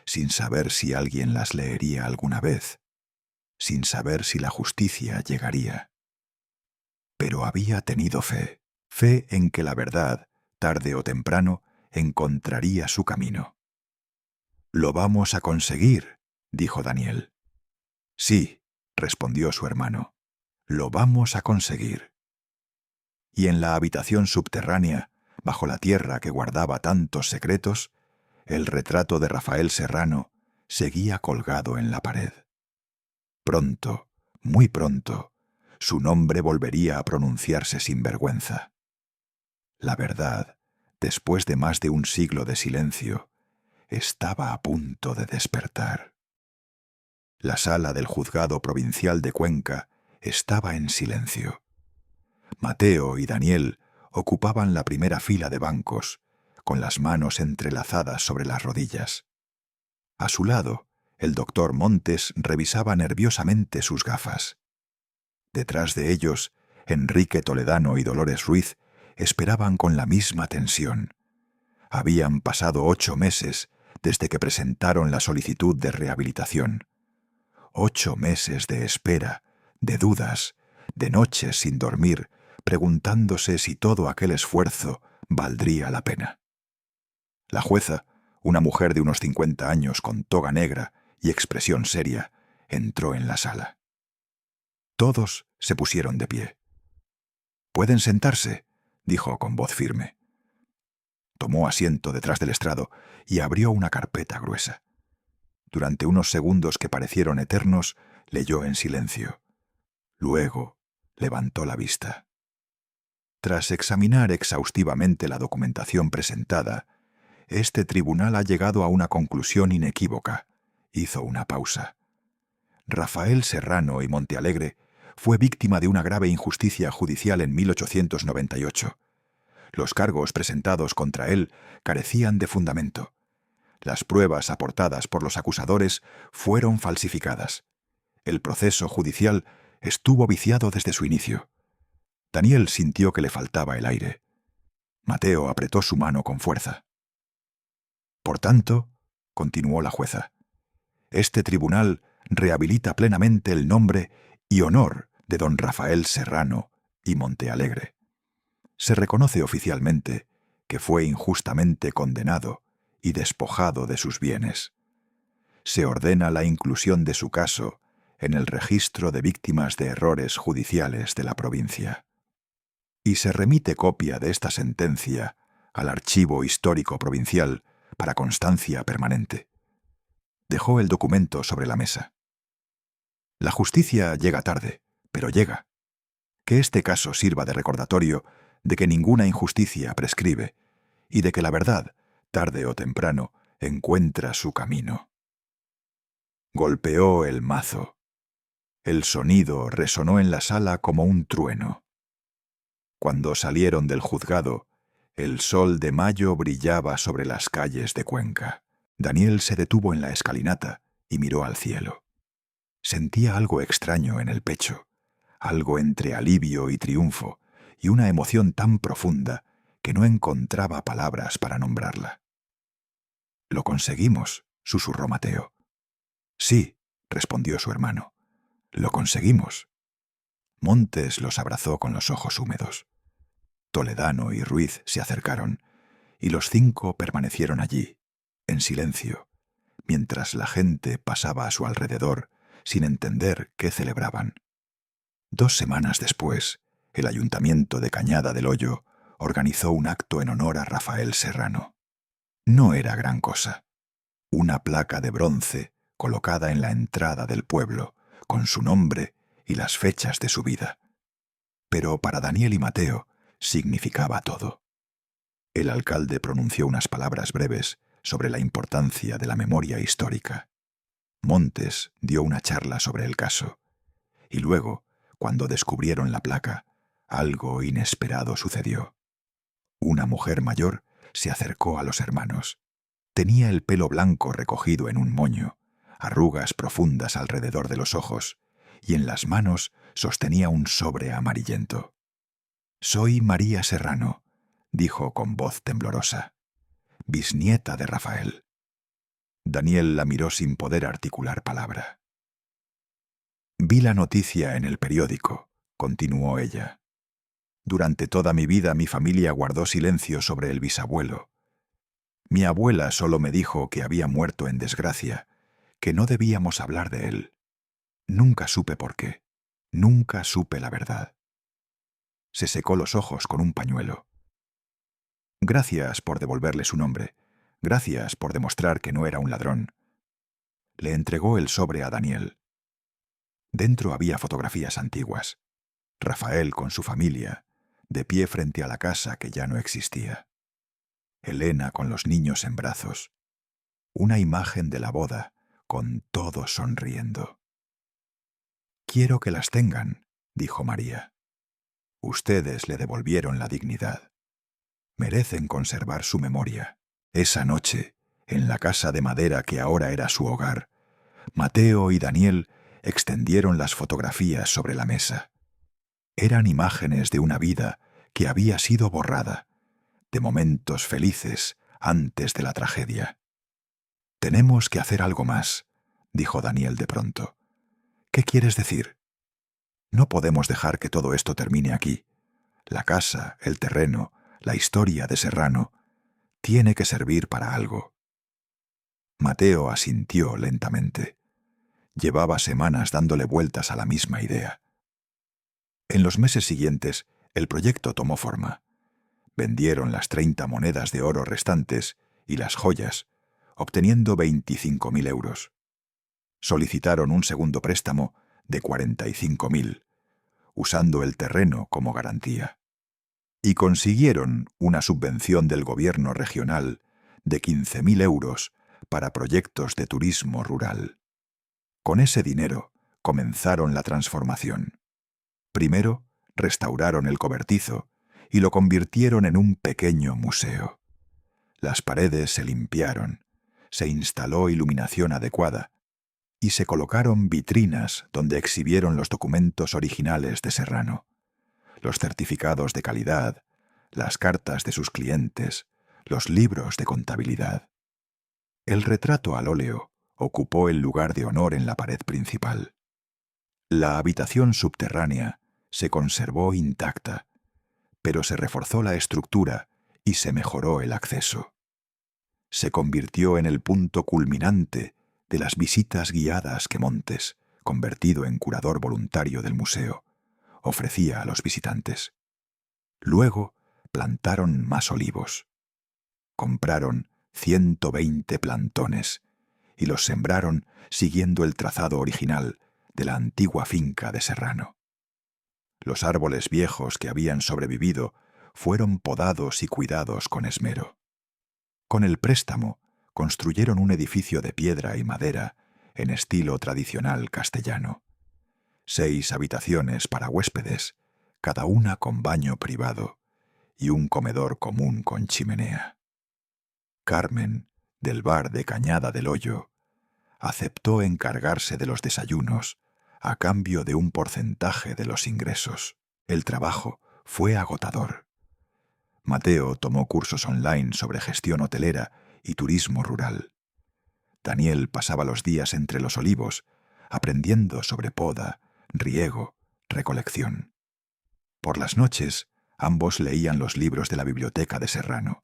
sin saber si alguien las leería alguna vez, sin saber si la justicia llegaría. Pero había tenido fe en que la verdad, tarde o temprano, encontraría su camino. «Lo vamos a conseguir», dijo Daniel. «Sí», respondió su hermano, «lo vamos a conseguir». Y en la habitación subterránea, bajo la tierra que guardaba tantos secretos, el retrato de Rafael Serrano seguía colgado en la pared. Pronto, muy pronto, su nombre volvería a pronunciarse sin vergüenza. La verdad, después de más de un siglo de silencio, estaba a punto de despertar. La sala del juzgado provincial de Cuenca estaba en silencio. Mateo y Daniel ocupaban la primera fila de bancos, con las manos entrelazadas sobre las rodillas. A su lado, el doctor Montes revisaba nerviosamente sus gafas. Detrás de ellos, Enrique Toledano y Dolores Ruiz esperaban con la misma tensión. Habían pasado 8 meses desde que presentaron la solicitud de rehabilitación. 8 meses de espera, de dudas, de noches sin dormir, preguntándose si todo aquel esfuerzo valdría la pena. La jueza, una mujer de unos 50 años con toga negra y expresión seria, entró en la sala. Todos se pusieron de pie. «¿Pueden sentarse?», dijo con voz firme. Tomó asiento detrás del estrado y abrió una carpeta gruesa. Durante unos segundos que parecieron eternos, leyó en silencio. Luego levantó la vista. Tras examinar exhaustivamente la documentación presentada, este tribunal ha llegado a una conclusión inequívoca. Hizo una pausa. Rafael Serrano y Montealegre fue víctima de una grave injusticia judicial en 1898. Los cargos presentados contra él carecían de fundamento. Las pruebas aportadas por los acusadores fueron falsificadas. El proceso judicial estuvo viciado desde su inicio. Daniel sintió que le faltaba el aire. Mateo apretó su mano con fuerza. Por tanto, continuó la jueza, este tribunal rehabilita plenamente el nombre y honor de don Rafael Serrano y Montealegre. Se reconoce oficialmente que fue injustamente condenado y despojado de sus bienes. Se ordena la inclusión de su caso en el registro de víctimas de errores judiciales de la provincia. Y se remite copia de esta sentencia al Archivo Histórico Provincial para constancia permanente. Dejó el documento sobre la mesa. La justicia llega tarde, pero llega. Que este caso sirva de recordatorio de que ninguna injusticia prescribe y de que la verdad, tarde o temprano, encuentra su camino. Golpeó el mazo. El sonido resonó en la sala como un trueno. Cuando salieron del juzgado, el sol de mayo brillaba sobre las calles de Cuenca. Daniel se detuvo en la escalinata y miró al cielo. Sentía algo extraño en el pecho, algo entre alivio y triunfo, y una emoción tan profunda que no encontraba palabras para nombrarla. «Lo conseguimos», susurró Mateo. «Sí», respondió su hermano. «Lo conseguimos». Montes los abrazó con los ojos húmedos. Toledano y Ruiz se acercaron, y los 5 permanecieron allí, en silencio, mientras la gente pasaba a su alrededor sin entender qué celebraban. 2 semanas después, el Ayuntamiento de Cañada del Hoyo organizó un acto en honor a Rafael Serrano. No era gran cosa. Una placa de bronce colocada en la entrada del pueblo, con su nombre y las fechas de su vida. Pero para Daniel y Mateo significaba todo. El alcalde pronunció unas palabras breves sobre la importancia de la memoria histórica. Montes dio una charla sobre el caso. Y luego, cuando descubrieron la placa, algo inesperado sucedió. Una mujer mayor se acercó a los hermanos. Tenía el pelo blanco recogido en un moño, arrugas profundas alrededor de los ojos, y en las manos sostenía un sobre amarillento. «Soy María Serrano», dijo con voz temblorosa, «bisnieta de Rafael». Daniel la miró sin poder articular palabra. «Vi la noticia en el periódico», continuó ella. «Durante toda mi vida mi familia guardó silencio sobre el bisabuelo. Mi abuela solo me dijo que había muerto en desgracia, que no debíamos hablar de él. Nunca supe por qué. Nunca supe la verdad». Se secó los ojos con un pañuelo. «Gracias por devolverle su nombre. Gracias por demostrar que no era un ladrón». Le entregó el sobre a Daniel. Dentro había fotografías antiguas. Rafael con su familia, de pie frente a la casa que ya no existía. Elena con los niños en brazos. Una imagen de la boda, con todos sonriendo. «Quiero que las tengan», dijo María. «Ustedes le devolvieron la dignidad. Merecen conservar su memoria». Esa noche, en la casa de madera que ahora era su hogar, Mateo y Daniel extendieron las fotografías sobre la mesa. Eran imágenes de una vida que había sido borrada, de momentos felices antes de la tragedia. «Tenemos que hacer algo más», dijo Daniel de pronto. «¿Qué quieres decir?» «No podemos dejar que todo esto termine aquí. La casa, el terreno, la historia de Serrano, tiene que servir para algo». Mateo asintió lentamente. Llevaba semanas dándole vueltas a la misma idea. En los meses siguientes, el proyecto tomó forma. Vendieron las 30 monedas de oro restantes y las joyas, obteniendo 25.000 euros. Solicitaron un segundo préstamo de 45.000, usando el terreno como garantía. Y consiguieron una subvención del gobierno regional de 15.000 euros para proyectos de turismo rural. Con ese dinero comenzaron la transformación. Primero, restauraron el cobertizo y lo convirtieron en un pequeño museo. Las paredes se limpiaron, se instaló iluminación adecuada y se colocaron vitrinas donde exhibieron los documentos originales de Serrano, los certificados de calidad, las cartas de sus clientes, los libros de contabilidad. El retrato al óleo ocupó el lugar de honor en la pared principal. La habitación subterránea se conservó intacta, pero se reforzó la estructura y se mejoró el acceso. Se convirtió en el punto culminante de las visitas guiadas que Montes, convertido en curador voluntario del museo, ofrecía a los visitantes. Luego plantaron más olivos. Compraron 120 plantones y los sembraron siguiendo el trazado original de la antigua finca de Serrano. Los árboles viejos que habían sobrevivido fueron podados y cuidados con esmero. Con el préstamo construyeron un edificio de piedra y madera en estilo tradicional castellano. 6 habitaciones para huéspedes, cada una con baño privado, y un comedor común con chimenea. Carmen, del bar de Cañada del Hoyo, aceptó encargarse de los desayunos a cambio de un porcentaje de los ingresos. El trabajo fue agotador. Mateo tomó cursos online sobre gestión hotelera y turismo rural. Daniel pasaba los días entre los olivos, aprendiendo sobre poda, riego, recolección. Por las noches, ambos leían los libros de la biblioteca de Serrano,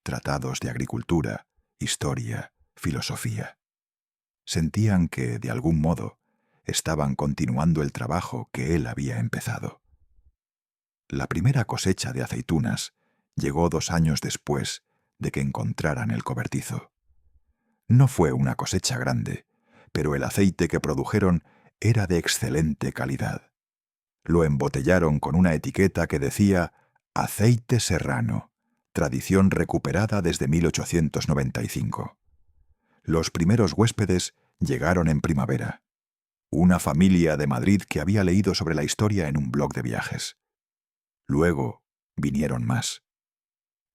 tratados de agricultura, historia, filosofía. Sentían que, de algún modo, estaban continuando el trabajo que él había empezado. La primera cosecha de aceitunas llegó 2 años después de que encontraran el cobertizo. No fue una cosecha grande, pero el aceite que produjeron era de excelente calidad. Lo embotellaron con una etiqueta que decía «Aceite Serrano», tradición recuperada desde 1895. Los primeros huéspedes llegaron en primavera. Una familia de Madrid que había leído sobre la historia en un blog de viajes. Luego vinieron más.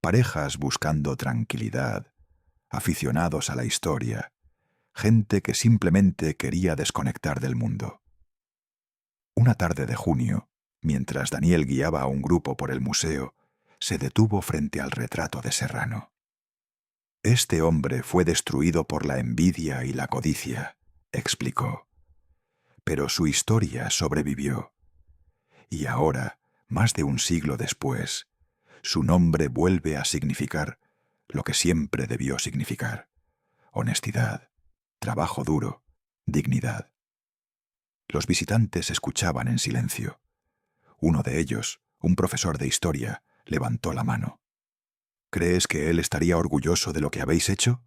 Parejas buscando tranquilidad, aficionados a la historia, gente que simplemente quería desconectar del mundo. Una tarde de junio, mientras Daniel guiaba a un grupo por el museo, se detuvo frente al retrato de Serrano. «Este hombre fue destruido por la envidia y la codicia», explicó. «Pero su historia sobrevivió. Y ahora, más de un siglo después, su nombre vuelve a significar lo que siempre debió significar: honestidad, trabajo duro, dignidad». Los visitantes escuchaban en silencio. Uno de ellos, un profesor de historia, levantó la mano. «¿Crees que él estaría orgulloso de lo que habéis hecho?»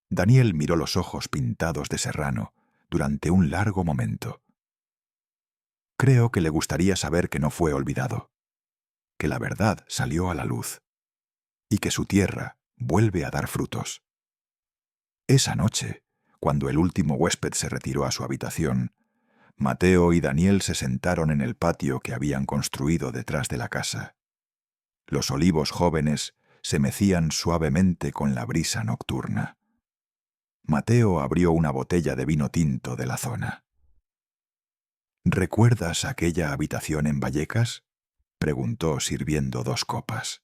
Daniel miró los ojos pintados de Serrano durante un largo momento. «Creo que le gustaría saber que no fue olvidado». que la verdad salió a la luz y que su tierra vuelve a dar frutos. Esa noche, cuando el último huésped se retiró a su habitación, Mateo y Daniel se sentaron en el patio que habían construido detrás de la casa. Los olivos jóvenes se mecían suavemente con la brisa nocturna. Mateo abrió una botella de vino tinto de la zona. ¿Recuerdas aquella habitación en Vallecas?, preguntó sirviendo 2 copas.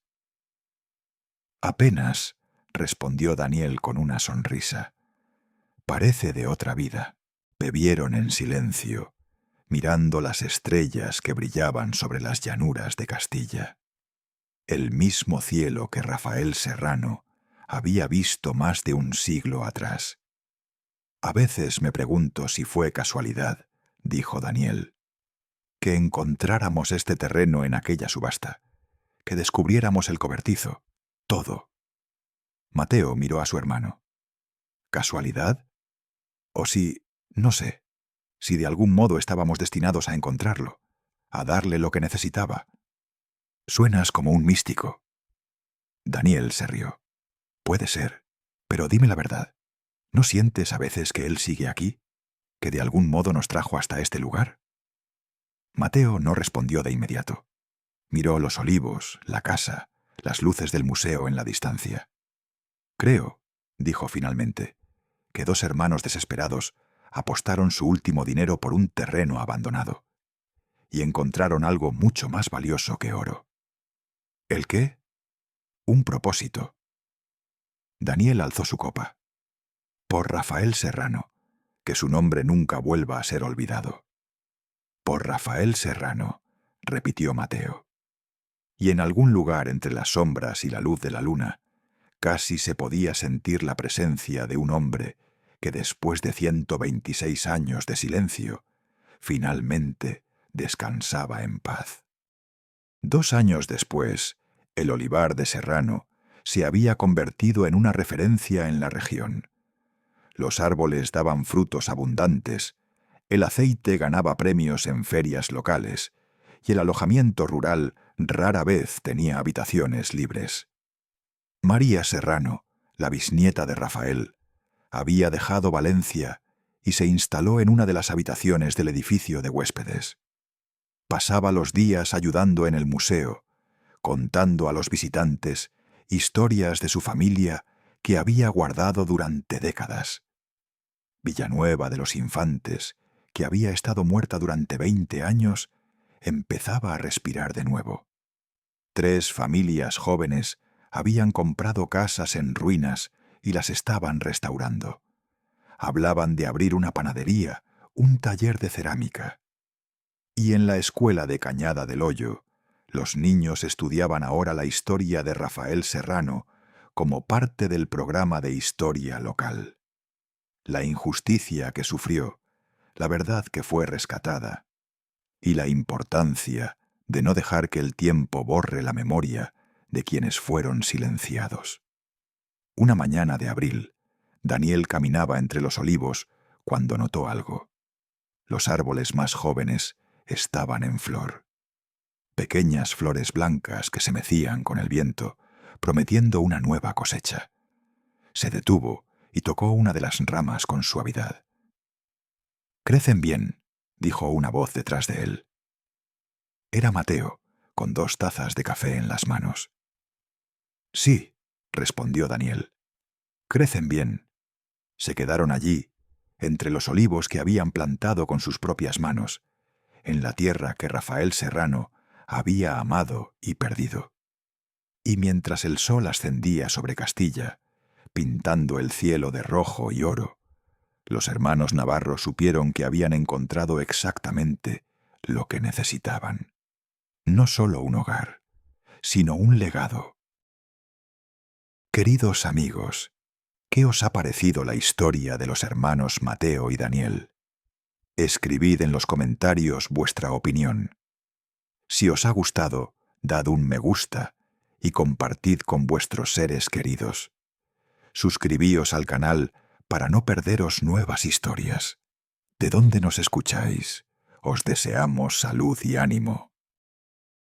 Apenas, respondió Daniel con una sonrisa. Parece de otra vida. Bebieron en silencio, mirando las estrellas que brillaban sobre las llanuras de Castilla. El mismo cielo que Rafael Serrano había visto más de un siglo atrás. A veces me pregunto si fue casualidad, dijo Daniel, que encontráramos este terreno en aquella subasta, que descubriéramos el cobertizo, todo. Mateo miró a su hermano. ¿Casualidad? O si, no sé, si de algún modo estábamos destinados a encontrarlo, a darle lo que necesitaba. Suenas como un místico. Daniel se rió. Puede ser, pero dime la verdad. ¿No sientes a veces que él sigue aquí? ¿Que de algún modo nos trajo hasta este lugar? Mateo no respondió de inmediato. Miró los olivos, la casa, las luces del museo en la distancia. Creo, dijo finalmente, que 2 hermanos desesperados apostaron su último dinero por un terreno abandonado y encontraron algo mucho más valioso que oro. ¿El qué? Un propósito. Daniel alzó su copa. Por Rafael Serrano, que su nombre nunca vuelva a ser olvidado. Por Rafael Serrano, repitió Mateo. Y en algún lugar entre las sombras y la luz de la luna, casi se podía sentir la presencia de un hombre que después de 126 años de silencio, finalmente descansaba en paz. 2 años después, el olivar de Serrano se había convertido en una referencia en la región. Los árboles daban frutos abundantes, el aceite ganaba premios en ferias locales, y el alojamiento rural rara vez tenía habitaciones libres. María Serrano, la bisnieta de Rafael, había dejado Valencia y se instaló en una de las habitaciones del edificio de huéspedes. Pasaba los días ayudando en el museo, contando a los visitantes historias de su familia que había guardado durante décadas. Villanueva de los Infantes, que había estado muerta durante 20 años, empezaba a respirar de nuevo. 3 familias jóvenes habían comprado casas en ruinas y las estaban restaurando. Hablaban de abrir una panadería, un taller de cerámica. Y en la escuela de Cañada del Hoyo, los niños estudiaban ahora la historia de Rafael Serrano como parte del programa de historia local. La injusticia que sufrió, la verdad que fue rescatada, y la importancia de no dejar que el tiempo borre la memoria de quienes fueron silenciados. Una mañana de abril, Daniel caminaba entre los olivos cuando notó algo. Los árboles más jóvenes estaban en flor. Pequeñas flores blancas que se mecían con el viento, prometiendo una nueva cosecha. Se detuvo y tocó una de las ramas con suavidad. «Crecen bien», dijo una voz detrás de él. Era Mateo, con 2 tazas de café en las manos. «Sí», respondió Daniel. «Crecen bien». Se quedaron allí, entre los olivos que habían plantado con sus propias manos, en la tierra que Rafael Serrano había amado y perdido. Y mientras el sol ascendía sobre Castilla, pintando el cielo de rojo y oro, los hermanos Navarro supieron que habían encontrado exactamente lo que necesitaban. No solo un hogar, sino un legado. Queridos amigos, ¿qué os ha parecido la historia de los hermanos Mateo y Daniel? Escribid en los comentarios vuestra opinión. Si os ha gustado, dad un me gusta y compartid con vuestros seres queridos. Suscribíos al canal para no perderos nuevas historias. ¿De dónde nos escucháis? Os deseamos salud y ánimo.